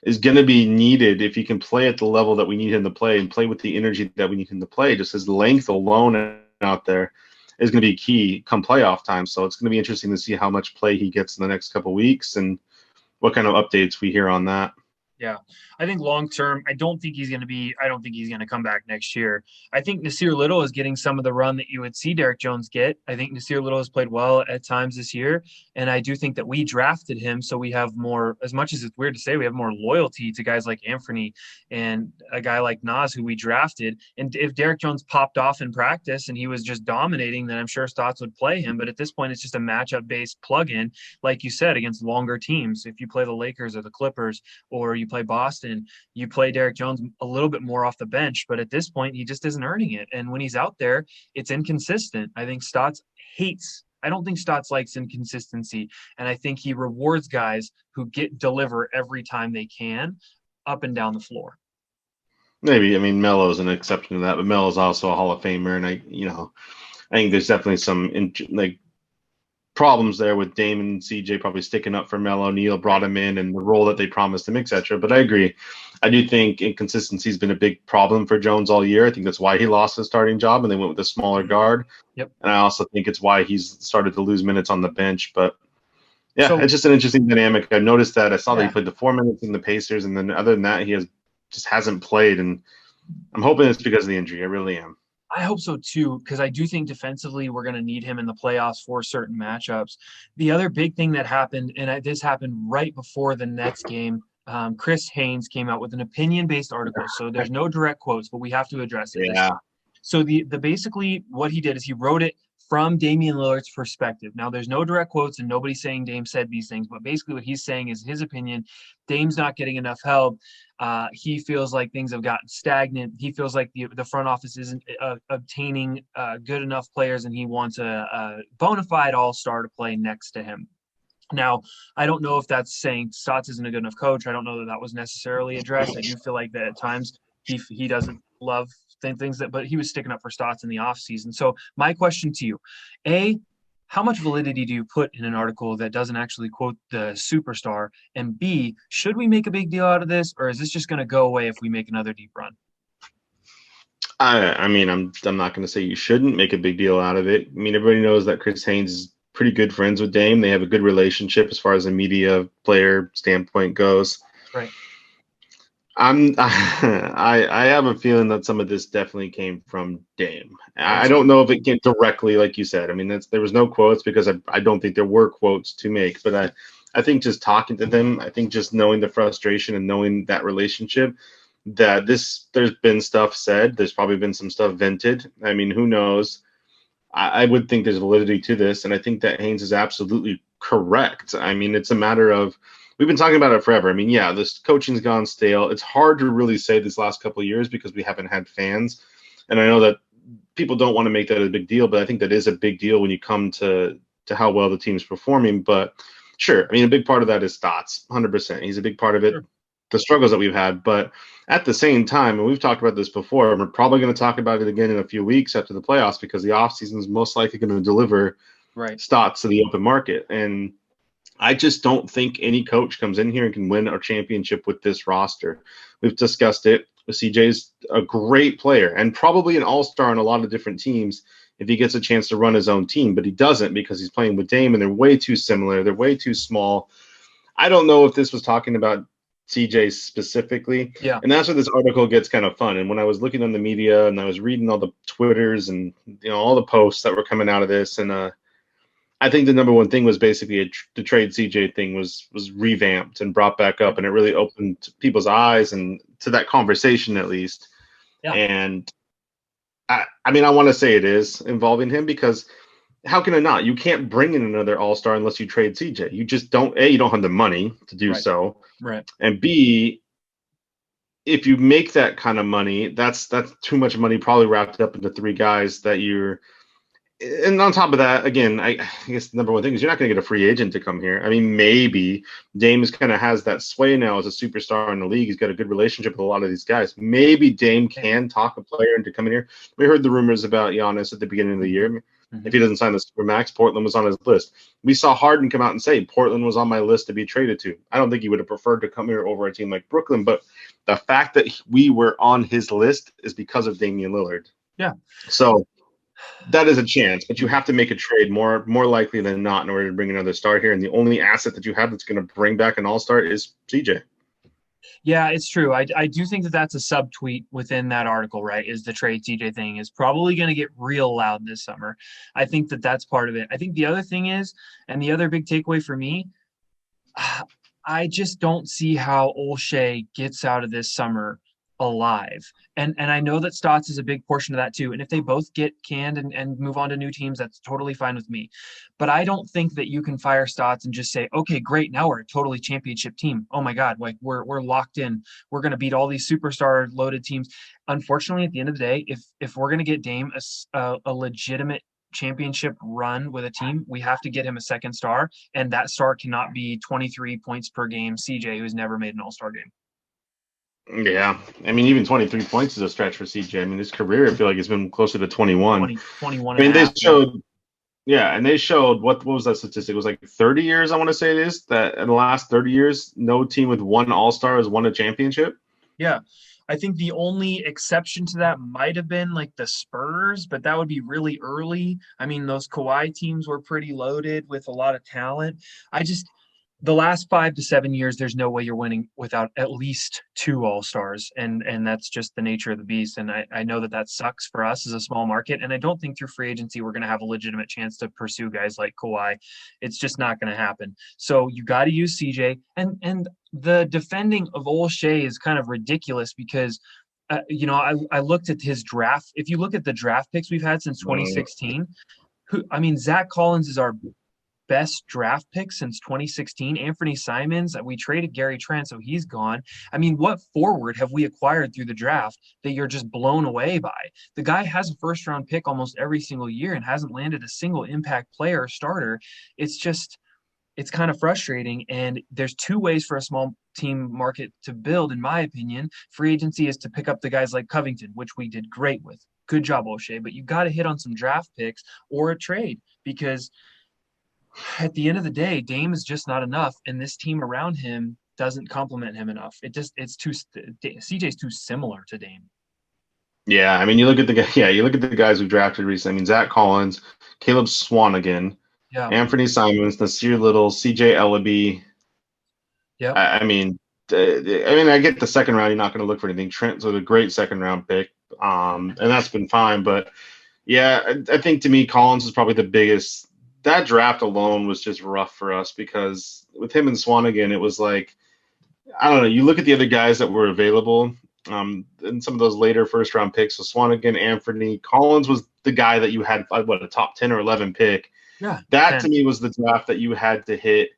is going to be needed if he can play at the level that we need him to play and play with the energy that we need him to play. Just his length alone out there is going to be key come playoff time. So it's going to be interesting to see how much play he gets in the next couple of weeks and what kind of updates we hear on that. Yeah, I think long term, I don't think he's going to come back next year. I think Nasir Little is getting some of the run that you would see Derrick Jones get. I think Nasir Little has played well at times this year. And I do think that we drafted him. So we have more, as much as it's weird to say, we have more loyalty to guys like Anthony and a guy like Nas who we drafted. And if Derrick Jones popped off in practice and he was just dominating, then I'm sure Stotts would play him. But at this point, it's just a matchup based plug-in, like you said, against longer teams. If you play the Lakers or the Clippers, or you play Boston, you play Derrick Jones a little bit more off the bench, but at this point he just isn't earning it. And when he's out there, it's inconsistent. I don't think Stotts likes inconsistency. And I think he rewards guys who deliver every time they can up and down the floor. Maybe. I mean, Melo's an exception to that, but Melo's also a Hall of Famer. And I think there's definitely some problems there with Dame and CJ probably sticking up for Melo. Neal brought him in and the role that they promised him, etc. But I agree. I do think inconsistency has been a big problem for Jones all year. I think that's why he lost his starting job and they went with a smaller guard. Yep. And I also think it's why he's started to lose minutes on the bench. But it's just an interesting dynamic. I noticed that. I saw that he played the 4 minutes in the Pacers, and then other than that, he just hasn't played. And I'm hoping it's because of the injury. I really am. I hope so too, because I do think defensively we're going to need him in the playoffs for certain matchups. The other big thing that happened, and this happened right before the Nets game, Chris Haynes came out with an opinion-based article. So there's no direct quotes, but we have to address it. Yeah. So the basically what he did is he wrote it from Damian Lillard's perspective. Now, there's no direct quotes and nobody's saying Dame said these things, but basically what he's saying is his opinion. Dame's not getting enough help. He feels like things have gotten stagnant. He feels like the front office isn't obtaining good enough players, and he wants a bona fide all-star to play next to him. Now, I don't know if that's saying Stotts isn't a good enough coach. I don't know that that was necessarily addressed. I do feel like that at times he doesn't love things but he was sticking up for Stotts in the offseason. So my question to you, A, how much validity do you put in an article that doesn't actually quote the superstar? And B, should we make a big deal out of this, or is this just going to go away if we make another deep run? I mean, I'm not going to say you shouldn't make a big deal out of it. I mean, everybody knows that Chris Haynes is pretty good friends with Dame. They have a good relationship as far as a media player standpoint goes. Right. I have a feeling that some of this definitely came from Dame. I don't know if it came directly, like you said. I mean, there was no quotes because I don't think there were quotes to make. But I think just talking to them, I think just knowing the frustration and knowing that relationship, that there's been stuff said. There's probably been some stuff vented. I mean, who knows? I would think there's validity to this, and I think that Haynes is absolutely correct. I mean, it's a matter of we've been talking about it forever. I mean, yeah, this coaching's gone stale. It's hard to really say this last couple of years because we haven't had fans. And I know that people don't want to make that a big deal, but I think that is a big deal when you come to how well the team's performing. But sure, I mean, a big part of that is Stotts, 100%. He's a big part of it, the struggles that we've had. But at the same time, and we've talked about this before, and we're probably going to talk about it again in a few weeks after the playoffs because the offseason is most likely going to deliver Stotts to the open market. And I just don't think any coach comes in here and can win a championship with this roster. We've discussed it. CJ's a great player and probably an all-star on a lot of different teams if he gets a chance to run his own team, but he doesn't because he's playing with Dame and they're way too similar. They're way too small. I don't know if this was talking about CJ specifically. Yeah. And that's where this article gets kind of fun. And when I was looking on the media and I was reading all the Twitters and all the posts that were coming out of this, and I think the number one thing was basically the trade CJ thing was revamped and brought back up, and it really opened people's eyes and to that conversation at least. Yeah. And I mean, I want to say it is involving him because how can it not? You can't bring in another all-star unless you trade CJ. You just don't. A, you don't have the money to do so. Right. And B, if you make that kind of money, that's too much money probably wrapped up into three guys that you're. And on top of that, again, I guess the number one thing is you're not going to get a free agent to come here. I mean, maybe Dame kind of has that sway now as a superstar in the league. He's got a good relationship with a lot of these guys. Maybe Dame can talk a player into coming here. We heard the rumors about Giannis at the beginning of the year. Mm-hmm. If he doesn't sign the Supermax, Portland was on his list. We saw Harden come out and say Portland was on my list to be traded to. I don't think he would have preferred to come here over a team like Brooklyn, but the fact that we were on his list is because of Damian Lillard. Yeah. So that is a chance, but you have to make a trade more likely than not in order to bring another star here. And the only asset that you have that's going to bring back an all-star is CJ. Yeah, it's true. I do think that that's a subtweet within that article, right? Is the trade CJ thing is probably going to get real loud this summer. I think that that's part of it. I think the other thing is, and the other big takeaway for me, I just don't see how Olshey gets out of this summer alive. And I know that Stotts is a big portion of that too. And if they both get canned and move on to new teams, that's totally fine with me. But I don't think that you can fire Stotts and just say, okay, great, now we're a totally championship team. Oh my God, like we're locked in. We're going to beat all these superstar loaded teams. Unfortunately, at the end of the day, if we're going to get Dame a legitimate championship run with a team, we have to get him a second star. And that star cannot be 23 points per game CJ, who's never made an all-star game. Yeah. I mean, even 23 points is a stretch for CJ. I mean, his career, I feel like it's been closer to 21. 21 I mean, they showed, and they showed, what was that statistic? It was like 30 years, I want to say it is, that in the last 30 years, no team with one all-star has won a championship. Yeah. I think the only exception to that might have been like the Spurs, but that would be really early. I mean, those Kawhi teams were pretty loaded with a lot of talent. The last 5 to 7 years, there's no way you're winning without at least two all-stars. And that's just the nature of the beast. And I know that sucks for us as a small market. And I don't think through free agency, we're going to have a legitimate chance to pursue guys like Kawhi. It's just not going to happen. So you got to use CJ. And the defending of Olshey is kind of ridiculous because, I looked at his draft. If you look at the draft picks we've had since 2016, Zach Collins is our best draft pick since 2016. Anthony Simons, we traded Gary Trent, so he's gone. What forward have we acquired through the draft that you're just blown away by? The guy has a first-round pick almost every single year and hasn't landed a single impact player or starter. It's kind of frustrating. And there's two ways for a small team market to build, in my opinion. Free agency is to pick up the guys like Covington, which we did great with. Good job, O'Shea. But you got to hit on some draft picks or a trade, because at the end of the day, Dame is just not enough, and this team around him CJ's too similar to Dame. Yeah, you look at the guys we've drafted recently. Zach Collins, Caleb Swanigan, Anthony Simons, Nasir Little, CJ Ellaby. Yeah. I get the second round. You're not going to look for anything. Trent's was a great second round pick, and that's been fine. But yeah, I think to me, Collins is probably the biggest. That draft alone was just rough for us, because with him and Swanigan, it was like, I don't know. You look at the other guys that were available, and some of those later first round picks. So Swanigan, Anthony, Collins was the guy that you had a top 10 or 11 pick. Yeah, that 10. To me was the draft that you had to hit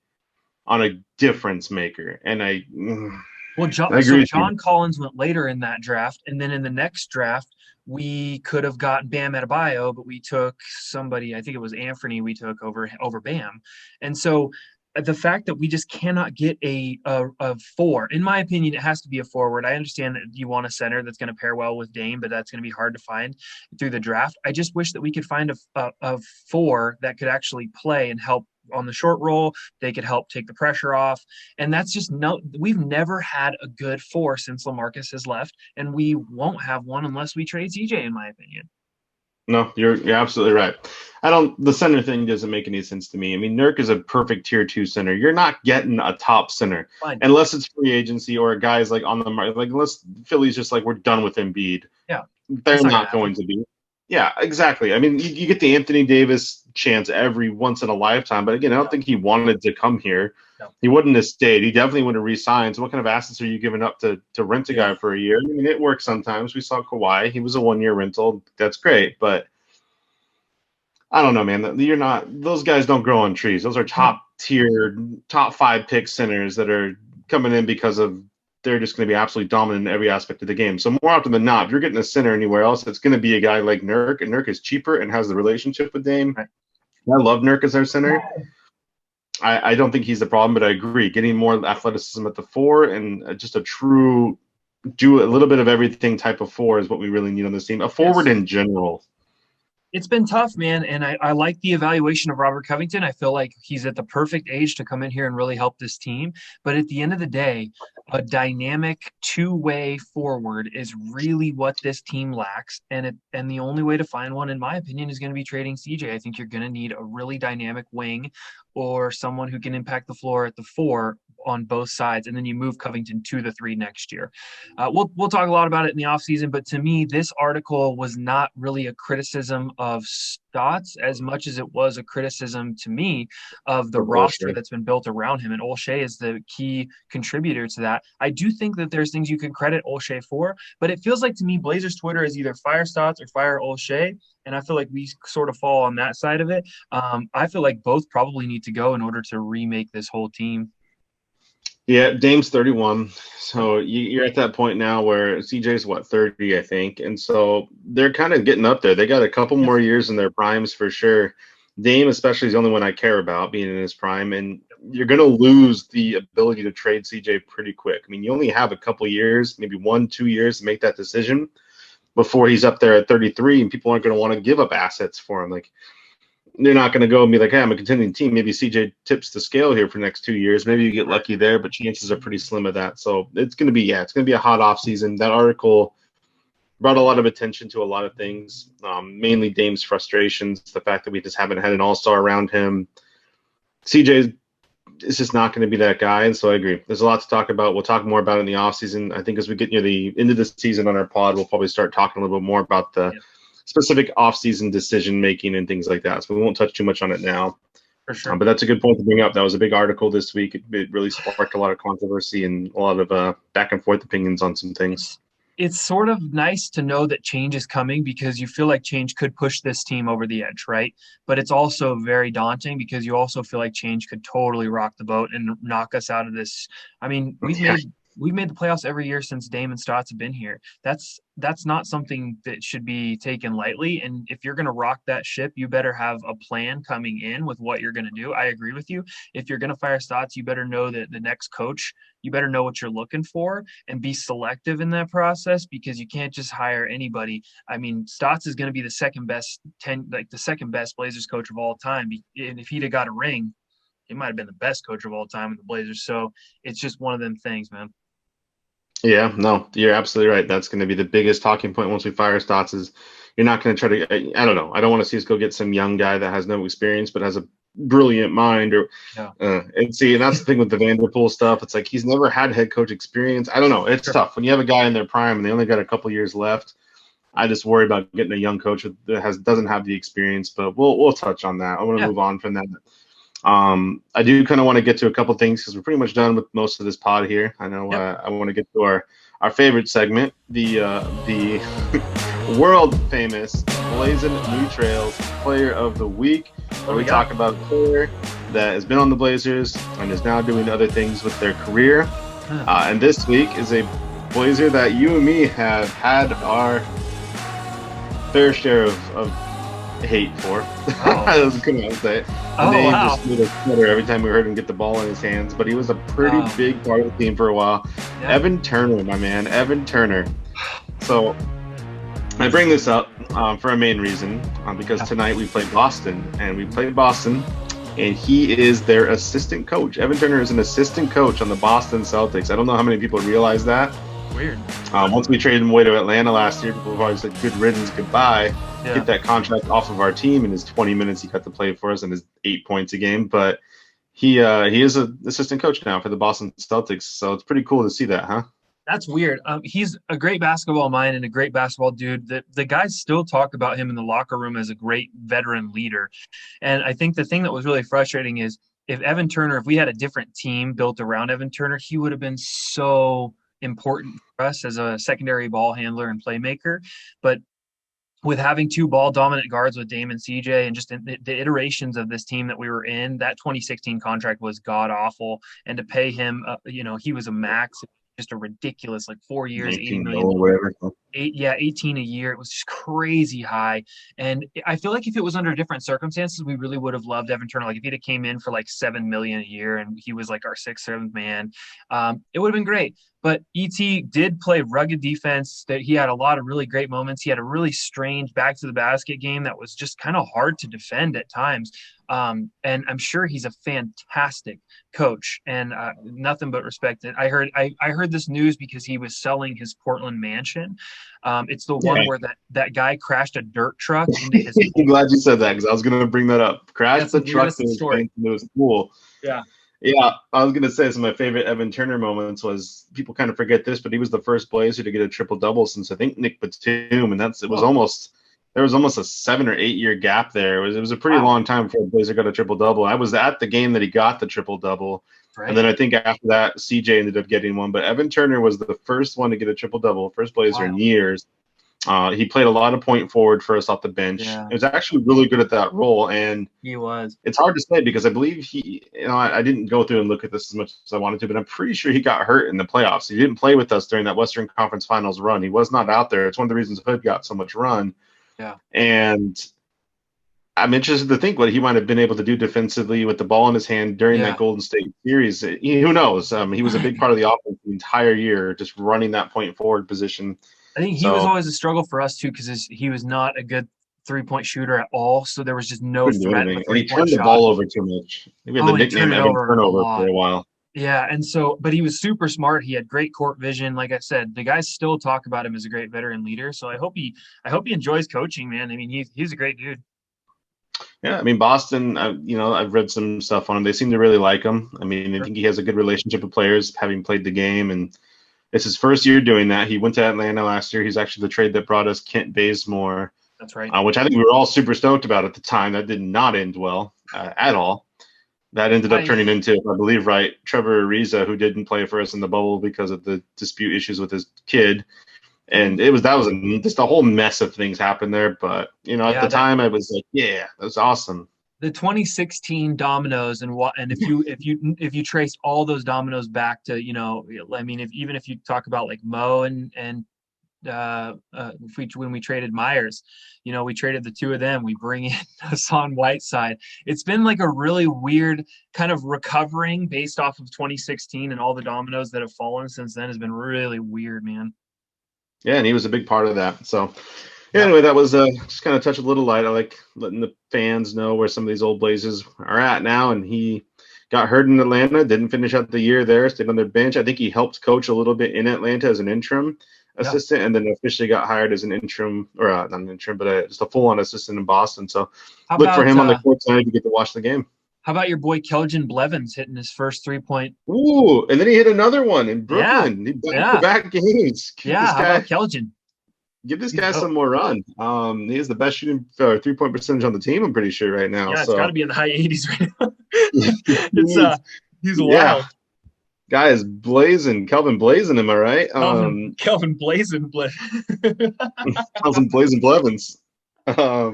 on a difference maker. And John Collins went later in that draft, and then in the next draft we could have gotten Bam Adebayo, but we took somebody, I think it was Anthony, we took over Bam. And so the fact that we just cannot get a four, in my opinion, it has to be a forward. I understand that you want a center that's going to pair well with Dame, but that's going to be hard to find through the draft. I just wish that we could find a four that could actually play and help on the short roll. They could help take the pressure off. And that's just we've never had a good four since LaMarcus has left, and we won't have one unless we trade CJ, in my opinion. No, you're absolutely right. The center thing doesn't make any sense to me. Nurk is a perfect tier 2 center. You're not getting a top center unless it's free agency or guys like on the market. Like, unless Philly's just like, we're done with Embiid. Yeah. They're not going to be. Yeah, exactly. You get the Anthony Davis chance every once in a lifetime, but again, I don't think he wanted to come here. No. He wouldn't have stayed. He definitely would have re-signed. So what kind of assets are you giving up to rent a guy for a year? It works sometimes. We saw Kawhi. He was a 1-year rental. That's great, but I don't know, man. Those guys don't grow on trees. Those are top tier, top 5 pick centers that are coming in because they're just going to be absolutely dominant in every aspect of the game. So more often than not, if you're getting a center anywhere else, it's going to be a guy like Nurk, and Nurk is cheaper and has the relationship with Dame. Right. I love Nurk as our center. I don't think he's the problem, but I agree. Getting more athleticism at the 4 and just do a little bit of everything type of 4 is what we really need on this team. A forward in general. It's been tough, man, and I like the evaluation of Robert Covington. I feel like he's at the perfect age to come in here and really help this team. But at the end of the day, a dynamic two-way forward is really what this team lacks, and the only way to find one, in my opinion, is going to be trading CJ. I think you're going to need a really dynamic wing or someone who can impact the floor at the 4 on both sides, and then you move Covington to the 3 next year. We'll talk a lot about it in the offseason, but to me, this article was not really a criticism of Stotts as much as it was a criticism to me of the roster that's been built around him, and O'Shea is the key contributor to that. I do think that there's things you can credit O'Shea for, but it feels like to me Blazers Twitter is either fire Stotts or fire O'Shea, and I feel like we sort of fall on that side of it. I feel like both probably need to go in order to remake this whole team. Yeah, Dame's 31, so you're at that point now where CJ's 30, I think, and so they're kind of getting up there. They got a couple more years in their primes for sure. Dame especially is the only one I care about being in his prime, and you're going to lose the ability to trade CJ pretty quick. You only have a couple years, maybe 1-2 years to make that decision before he's up there at 33, and people aren't going to want to give up assets for him. Like, they're not going to go and be like, hey, I'm a contending team. Maybe CJ tips the scale here for the next 2 years. Maybe you get lucky there, but chances are pretty slim of that. So it's going to be a hot off season. That article brought a lot of attention to a lot of things, mainly Dame's frustrations, the fact that we just haven't had an all-star around him. CJ is just not going to be that guy, and so I agree. There's a lot to talk about. We'll talk more about it in the offseason. I think as we get near the end of the season on our pod, we'll probably start talking a little bit more about the specific offseason decision-making and things like that. So we won't touch too much on it now. For sure. But that's a good point to bring up. That was a big article this week. It really sparked a lot of controversy and a lot of back and forth opinions on some things. it's sort of nice to know that change is coming because you feel like change could push this team over the edge, right? But it's also very daunting because you also feel like change could totally rock the boat and knock us out of this. I mean, we've made the playoffs every year since Dame and Stotts have been here. That's not something that should be taken lightly. And if you're going to rock that ship, you better have a plan coming in with what you're going to do. I agree with you. If you're going to fire Stotts, you better know that the next coach, you better know what you're looking for and be selective in that process, because you can't just hire anybody. I mean, Stotts is going to be the second best Blazers coach of all time. And if he'd have got a ring, he might have been the best coach of all time with the Blazers. So it's just one of them things, man. Yeah, no, you're absolutely right. That's going to be the biggest talking point once we fire Stotts is you're not going to try to, I don't know. I don't want to see us go get some young guy that has no experience but has a brilliant mind and that's the thing with the Vanderpool stuff. It's like he's never had head coach experience. I don't know. It's tough. When you have a guy in their prime and they only got a couple years left, I just worry about getting a young coach that doesn't have the experience, but we'll touch on that. I want to move on from that. I do kind of want to get to a couple things because we're pretty much done with most of this pod here. I know I want to get to our favorite segment, the world famous Blazing New Trails Player of the Week, where we talk about a player that has been on the Blazers and is now doing other things with their career. And this week is a Blazer that you and me have had our fair share of hate for. I was gonna say it. Just made us sweater every time we heard him get the ball in his hands, but he was a pretty big part of the team for a while. Evan Turner, my man, Evan Turner. So I bring this up for a main reason, because tonight we played Boston, and he is their assistant coach. Evan Turner is an assistant coach on the Boston Celtics. I don't know how many people realize that. Weird. Once we traded him away to Atlanta last year, people probably said good riddance, goodbye. Get that contract off of our team. In his 20 minutes he got to play for us and his 8 points a game. But he is an assistant coach now for the Boston Celtics. So it's pretty cool to see that, huh? That's weird. He's a great basketball mind and a great basketball dude. The guys still talk about him in the locker room as a great veteran leader. And I think the thing that was really frustrating is if we had a different team built around Evan Turner, he would have been so important for us as a secondary ball handler and playmaker. But with having two ball dominant guards with Dame and CJ and just the iterations of this team that we were in, that 2016 contract was god awful. And to pay him, he was a max, just a ridiculous, like 4 years, 80 million. Whatever. 18 a year. It was just crazy high. And I feel like if it was under different circumstances, we really would have loved Evan Turner. Like if he'd have came in for like $7 million a year and he was like our 6th, 7th man, it would have been great. But ET did play rugged defense. That he had a lot of really great moments. He had a really strange back to the basket game that was just kind of hard to defend at times. And I'm sure he's a fantastic coach and nothing but respect. I heard this news because he was selling his Portland mansion. It's the one where that guy crashed a dirt truck into his I'm glad you said that because I was going to bring that up. Crashed the truck into his pool. Yeah, I was going to say some of my favorite Evan Turner moments was, people kind of forget this, but he was the first Blazer to get a triple-double since I think Nick Batum, and there was almost a 7 or 8 year gap there. It was a pretty long time before Blazer got a triple-double. I was at the game that he got the triple-double, and then I think after that, CJ ended up getting one, but Evan Turner was the first one to get a triple-double, first Blazer in years. He played a lot of point forward for us off the bench. He was actually really good at that role, and he was. It's hard to say because I believe I didn't go through and look at this as much as I wanted to, but I'm pretty sure he got hurt in the playoffs. He didn't play with us during that Western Conference Finals run. He was not out there. It's one of the reasons Hood got so much run. And I'm interested to think what he might have been able to do defensively with the ball in his hand during that Golden State series. Who knows? He was a big part of the offense the entire year, just running that point forward position. I think he was always a struggle for us too because he was not a good 3-point shooter at all. So there was just no threat. And he turned the ball over too much. We had the nickname Evan Turnover for a while. Yeah, and but he was super smart. He had great court vision. Like I said, the guys still talk about him as a great veteran leader. So I hope he enjoys coaching, man. I mean, he's a great dude. Yeah, I mean, Boston, I've read some stuff on him. They seem to really like him. I mean, I think he has a good relationship with players, having played the game, and it's his first year doing that. He went to Atlanta last year. He's actually the trade that brought us Kent Bazemore. That's right. Which I think we were all super stoked about at the time. That did not end well at all. That ended up turning into, if I believe Trevor Ariza, who didn't play for us in the bubble because of the dispute issues with his kid, And just a whole mess of things happened there. But at the time, I was like, yeah, that was awesome. The 2016 dominoes and if you trace all those dominoes back to even if you talk about like Mo and when we traded Myers, we traded the two of them. We bring in Hassan Whiteside. It's been like a really weird kind of recovering based off of 2016, and all the dominoes that have fallen since then has been really weird, man. Yeah, and he was a big part of that. So anyway, that was just kind of touch a little light. I like letting the fans know where some of these old Blazers are at now. And he got hurt in Atlanta, didn't finish out the year there, stayed on their bench. I think he helped coach a little bit in Atlanta as an interim assistant, and then officially got hired as an interim, or not an interim, but just a full-on assistant in Boston. So look for him on the court tonight to get to watch the game. How about your boy Keljin Blevins hitting his first 3-point? Ooh, and then he hit another one in Brooklyn. Yeah. He back games. How about Keljin? Give this guy some more run. He has the best shooting 3-point percentage on the team, I'm pretty sure, right now. Yeah, it's got to be in the high 80s right now. He's wild. Yeah. Guy is blazing. Kelvin blazing, am I right? Kelvin blazing. Kelvin blazing Blevins. I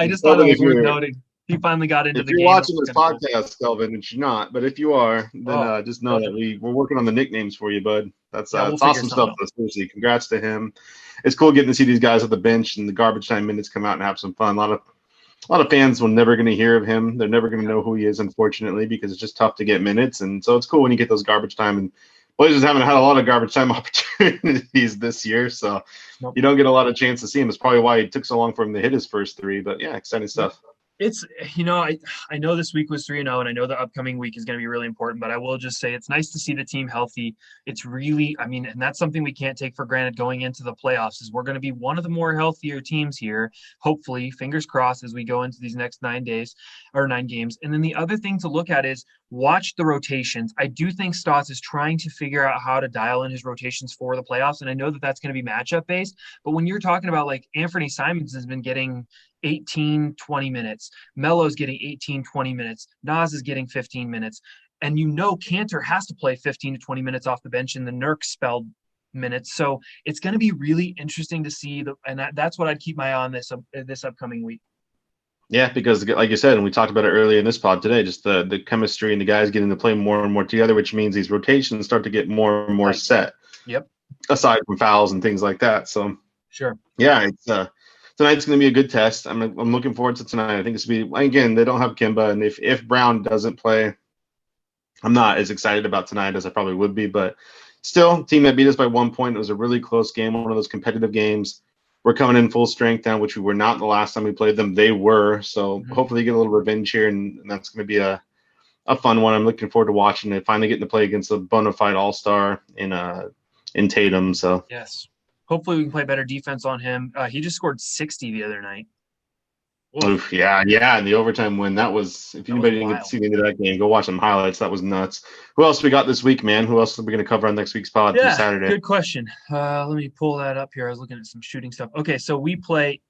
just thought it was worth noting. He finally got into the game. If you're watching this podcast, Kelvin, and you're not, but if you are, then just know that we're working on the nicknames for you, bud. That's awesome stuff. Seriously, congrats to him. It's cool getting to see these guys at the bench and the garbage time minutes come out and have some fun. A lot of fans will never going to hear of him. They're never going to know who he is, unfortunately, because it's just tough to get minutes. And so it's cool when you get those garbage time. And Blazers haven't had a lot of garbage time opportunities this year, so you don't get a lot of chance to see him. It's probably why it took so long for him to hit his first three. But yeah, exciting stuff. It's, I know this week was 3-0, and I know the upcoming week is going to be really important, but I will just say it's nice to see the team healthy. It's really, and that's something we can't take for granted going into the playoffs, is we're going to be one of the more healthier teams here, hopefully, fingers crossed, as we go into these next 9 games. And then the other thing to look at is watch the rotations. I do think Stotts is trying to figure out how to dial in his rotations for the playoffs, and I know that that's going to be matchup based, but when you're talking about like Anthony Simons has been getting 18, 20 minutes. Melo's getting 18, 20 minutes. Nas is getting 15 minutes. And Cantor has to play 15 to 20 minutes off the bench in the Nurk spelled minutes. So it's going to be really interesting to see. That's what I'd keep my eye on this upcoming week. Yeah, because like you said, and we talked about it earlier in this pod today, just the chemistry and the guys getting to play more and more together, which means these rotations start to get more and more set. Yep. Aside from fouls and things like that. So sure. Yeah, tonight's going to be a good test. I'm looking forward to tonight. I think it's going to be, again, they don't have Kimba, and if Brown doesn't play, I'm not as excited about tonight as I probably would be, but still, team that beat us by 1 point. It was a really close game, one of those competitive games. We're coming in full strength now, which we were not the last time we played them. They were, so hopefully get a little revenge here, and that's going to be a fun one. I'm looking forward to watching it, finally getting to play against a bona fide all-star in Tatum. So yes. Hopefully we can play better defense on him. He just scored 60 the other night. Oof, yeah. And the overtime win, that was, if anybody didn't get to see the end of that game, go watch some highlights. That was nuts. Who else we got this week, man? Who else are we going to cover on next week's pod for Saturday? Good question. Let me pull that up here. I was looking at some shooting stuff. Okay, so we play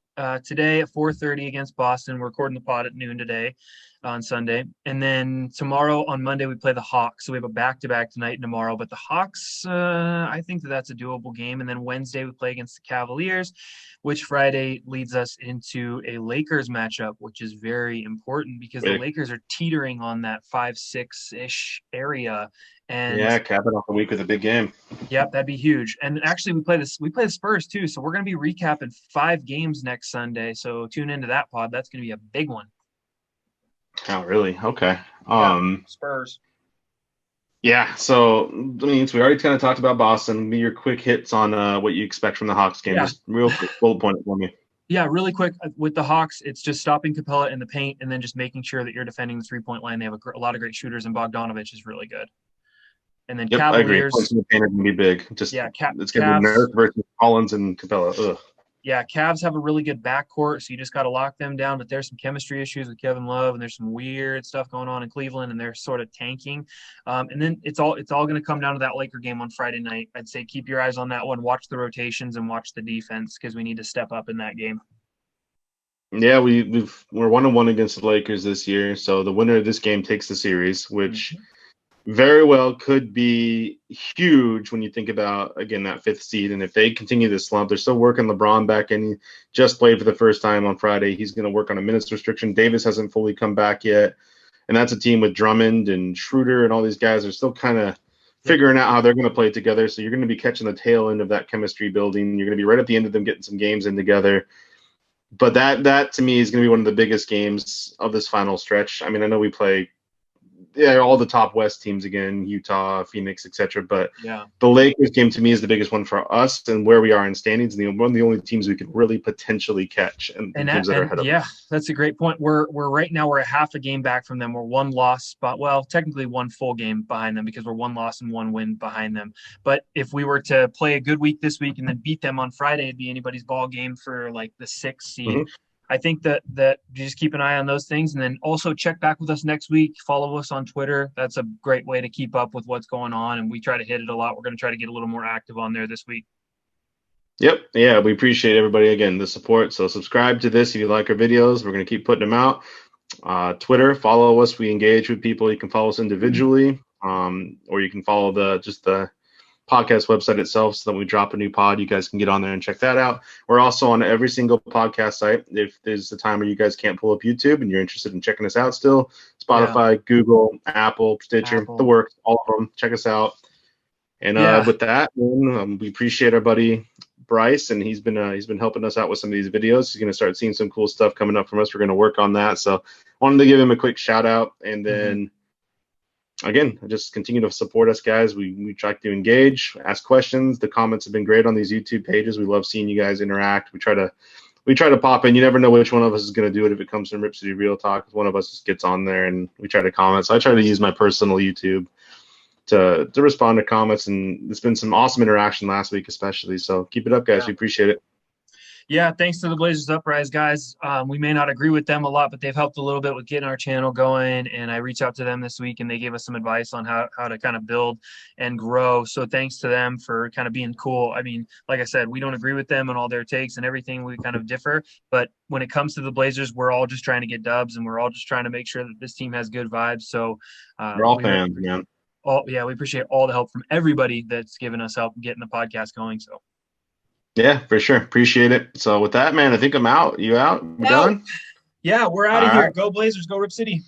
today at 4:30 against Boston. We're recording the pod at noon today on Sunday. And then tomorrow on Monday, we play the Hawks. So we have a back-to-back tonight and tomorrow. But the Hawks, I think that's a doable game. And then Wednesday, we play against the Cavaliers, which Friday leads us into a Lakers matchup, which is very important because the Lakers are teetering on that 5-6-ish area. And capping off the week with a big game. Yep, that'd be huge. And actually, we play the Spurs too. So we're going to be recapping 5 games next Sunday. So tune into that pod. That's going to be a big one. Oh, really? Okay. Spurs. Yeah. So, we already kind of talked about Boston. Your quick hits on what you expect from the Hawks game. Just real quick, bullet point it for me. Yeah, really quick. With the Hawks, it's just stopping Capella in the paint and then just making sure that you're defending the 3-point line. They have a lot of great shooters, and Bogdanovich is really good. And then Cavaliers. I agree. Points in the paint are going to be big. It's going to be Nurk versus Collins and Capella. Ugh. Yeah, Cavs have a really good backcourt, so you just got to lock them down. But there's some chemistry issues with Kevin Love, and there's some weird stuff going on in Cleveland, and they're sort of tanking. And then it's all going to come down to that Laker game on Friday night. I'd say keep your eyes on that one. Watch the rotations and watch the defense because we need to step up in that game. Yeah, we're 1-1 against the Lakers this year, so the winner of this game takes the series, which very well could be huge when you think about, again, that 5th seed. And if they continue this slump, they're still working LeBron back in. He just played for the first time on Friday. He's going to work on a minutes restriction. Davis hasn't fully come back yet. And that's a team with Drummond and Schroeder and all these guys are still kind of figuring out how they're going to play together. So you're going to be catching the tail end of that chemistry building. You're going to be right at the end of them getting some games in together. But that to me is going to be one of the biggest games of this final stretch. I mean, I know we play all the top West teams again, Utah, Phoenix, etc. But the Lakers game to me is the biggest one for us and where we are in standings, and one of the only teams we could really potentially catch, and teams that are ahead of us. Yeah, that's a great point. We're right now we're a half a game back from them. We're one loss spot. Well, technically one full game behind them because we're one loss and one win behind them. But if we were to play a good week this week and then beat them on Friday, it'd be anybody's ball game for like the 6th seed. Mm-hmm. I think that you just keep an eye on those things, and then also check back with us next week. Follow us on Twitter. That's a great way to keep up with what's going on, and we try to hit it a lot. We're going to try to get a little more active on there this week. Yep. Yeah, we appreciate everybody, again, the support. So subscribe to this if you like our videos. We're going to keep putting them out. Twitter, follow us. We engage with people. You can follow us individually, or you can follow the podcast website itself, so that when we drop a new pod, you guys can get on there and check that out. We're also on every single podcast site. If there's a time where you guys can't pull up YouTube and you're interested in checking us out still, Spotify, Google, Apple, Stitcher, the works, all of them. Check us out. And with that, we appreciate our buddy Bryce, and he's been helping us out with some of these videos. He's going to start seeing some cool stuff coming up from us. We're going to work on that. So wanted to give him a quick shout out, and then again, just continue to support us, guys. We try to engage, ask questions. The comments have been great on these YouTube pages. We love seeing you guys interact. We try to pop in. You never know which one of us is going to do it if it comes from Rip City Real Talk. One of us just gets on there and we try to comment. So I try to use my personal YouTube to respond to comments, and there's been some awesome interaction last week especially. So keep it up, guys. We appreciate it. Yeah, thanks to the Blazers Uprise guys. We may not agree with them a lot, but they've helped a little bit with getting our channel going. And I reached out to them this week, and they gave us some advice on how to kind of build and grow. So thanks to them for kind of being cool. I mean, like I said, we don't agree with them on all their takes and everything. We kind of differ. But when it comes to the Blazers, we're all just trying to get dubs, and we're all just trying to make sure that this team has good vibes. So we're all fans, man. We appreciate all the help from everybody that's given us help getting the podcast going. So. Yeah, for sure. Appreciate it. So with that, man, I think I'm out. You out? We're done? Yeah, we're out of here. Go Blazers. Go Rip City.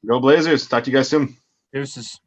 Go Blazers. Talk to you guys soon. Deuces.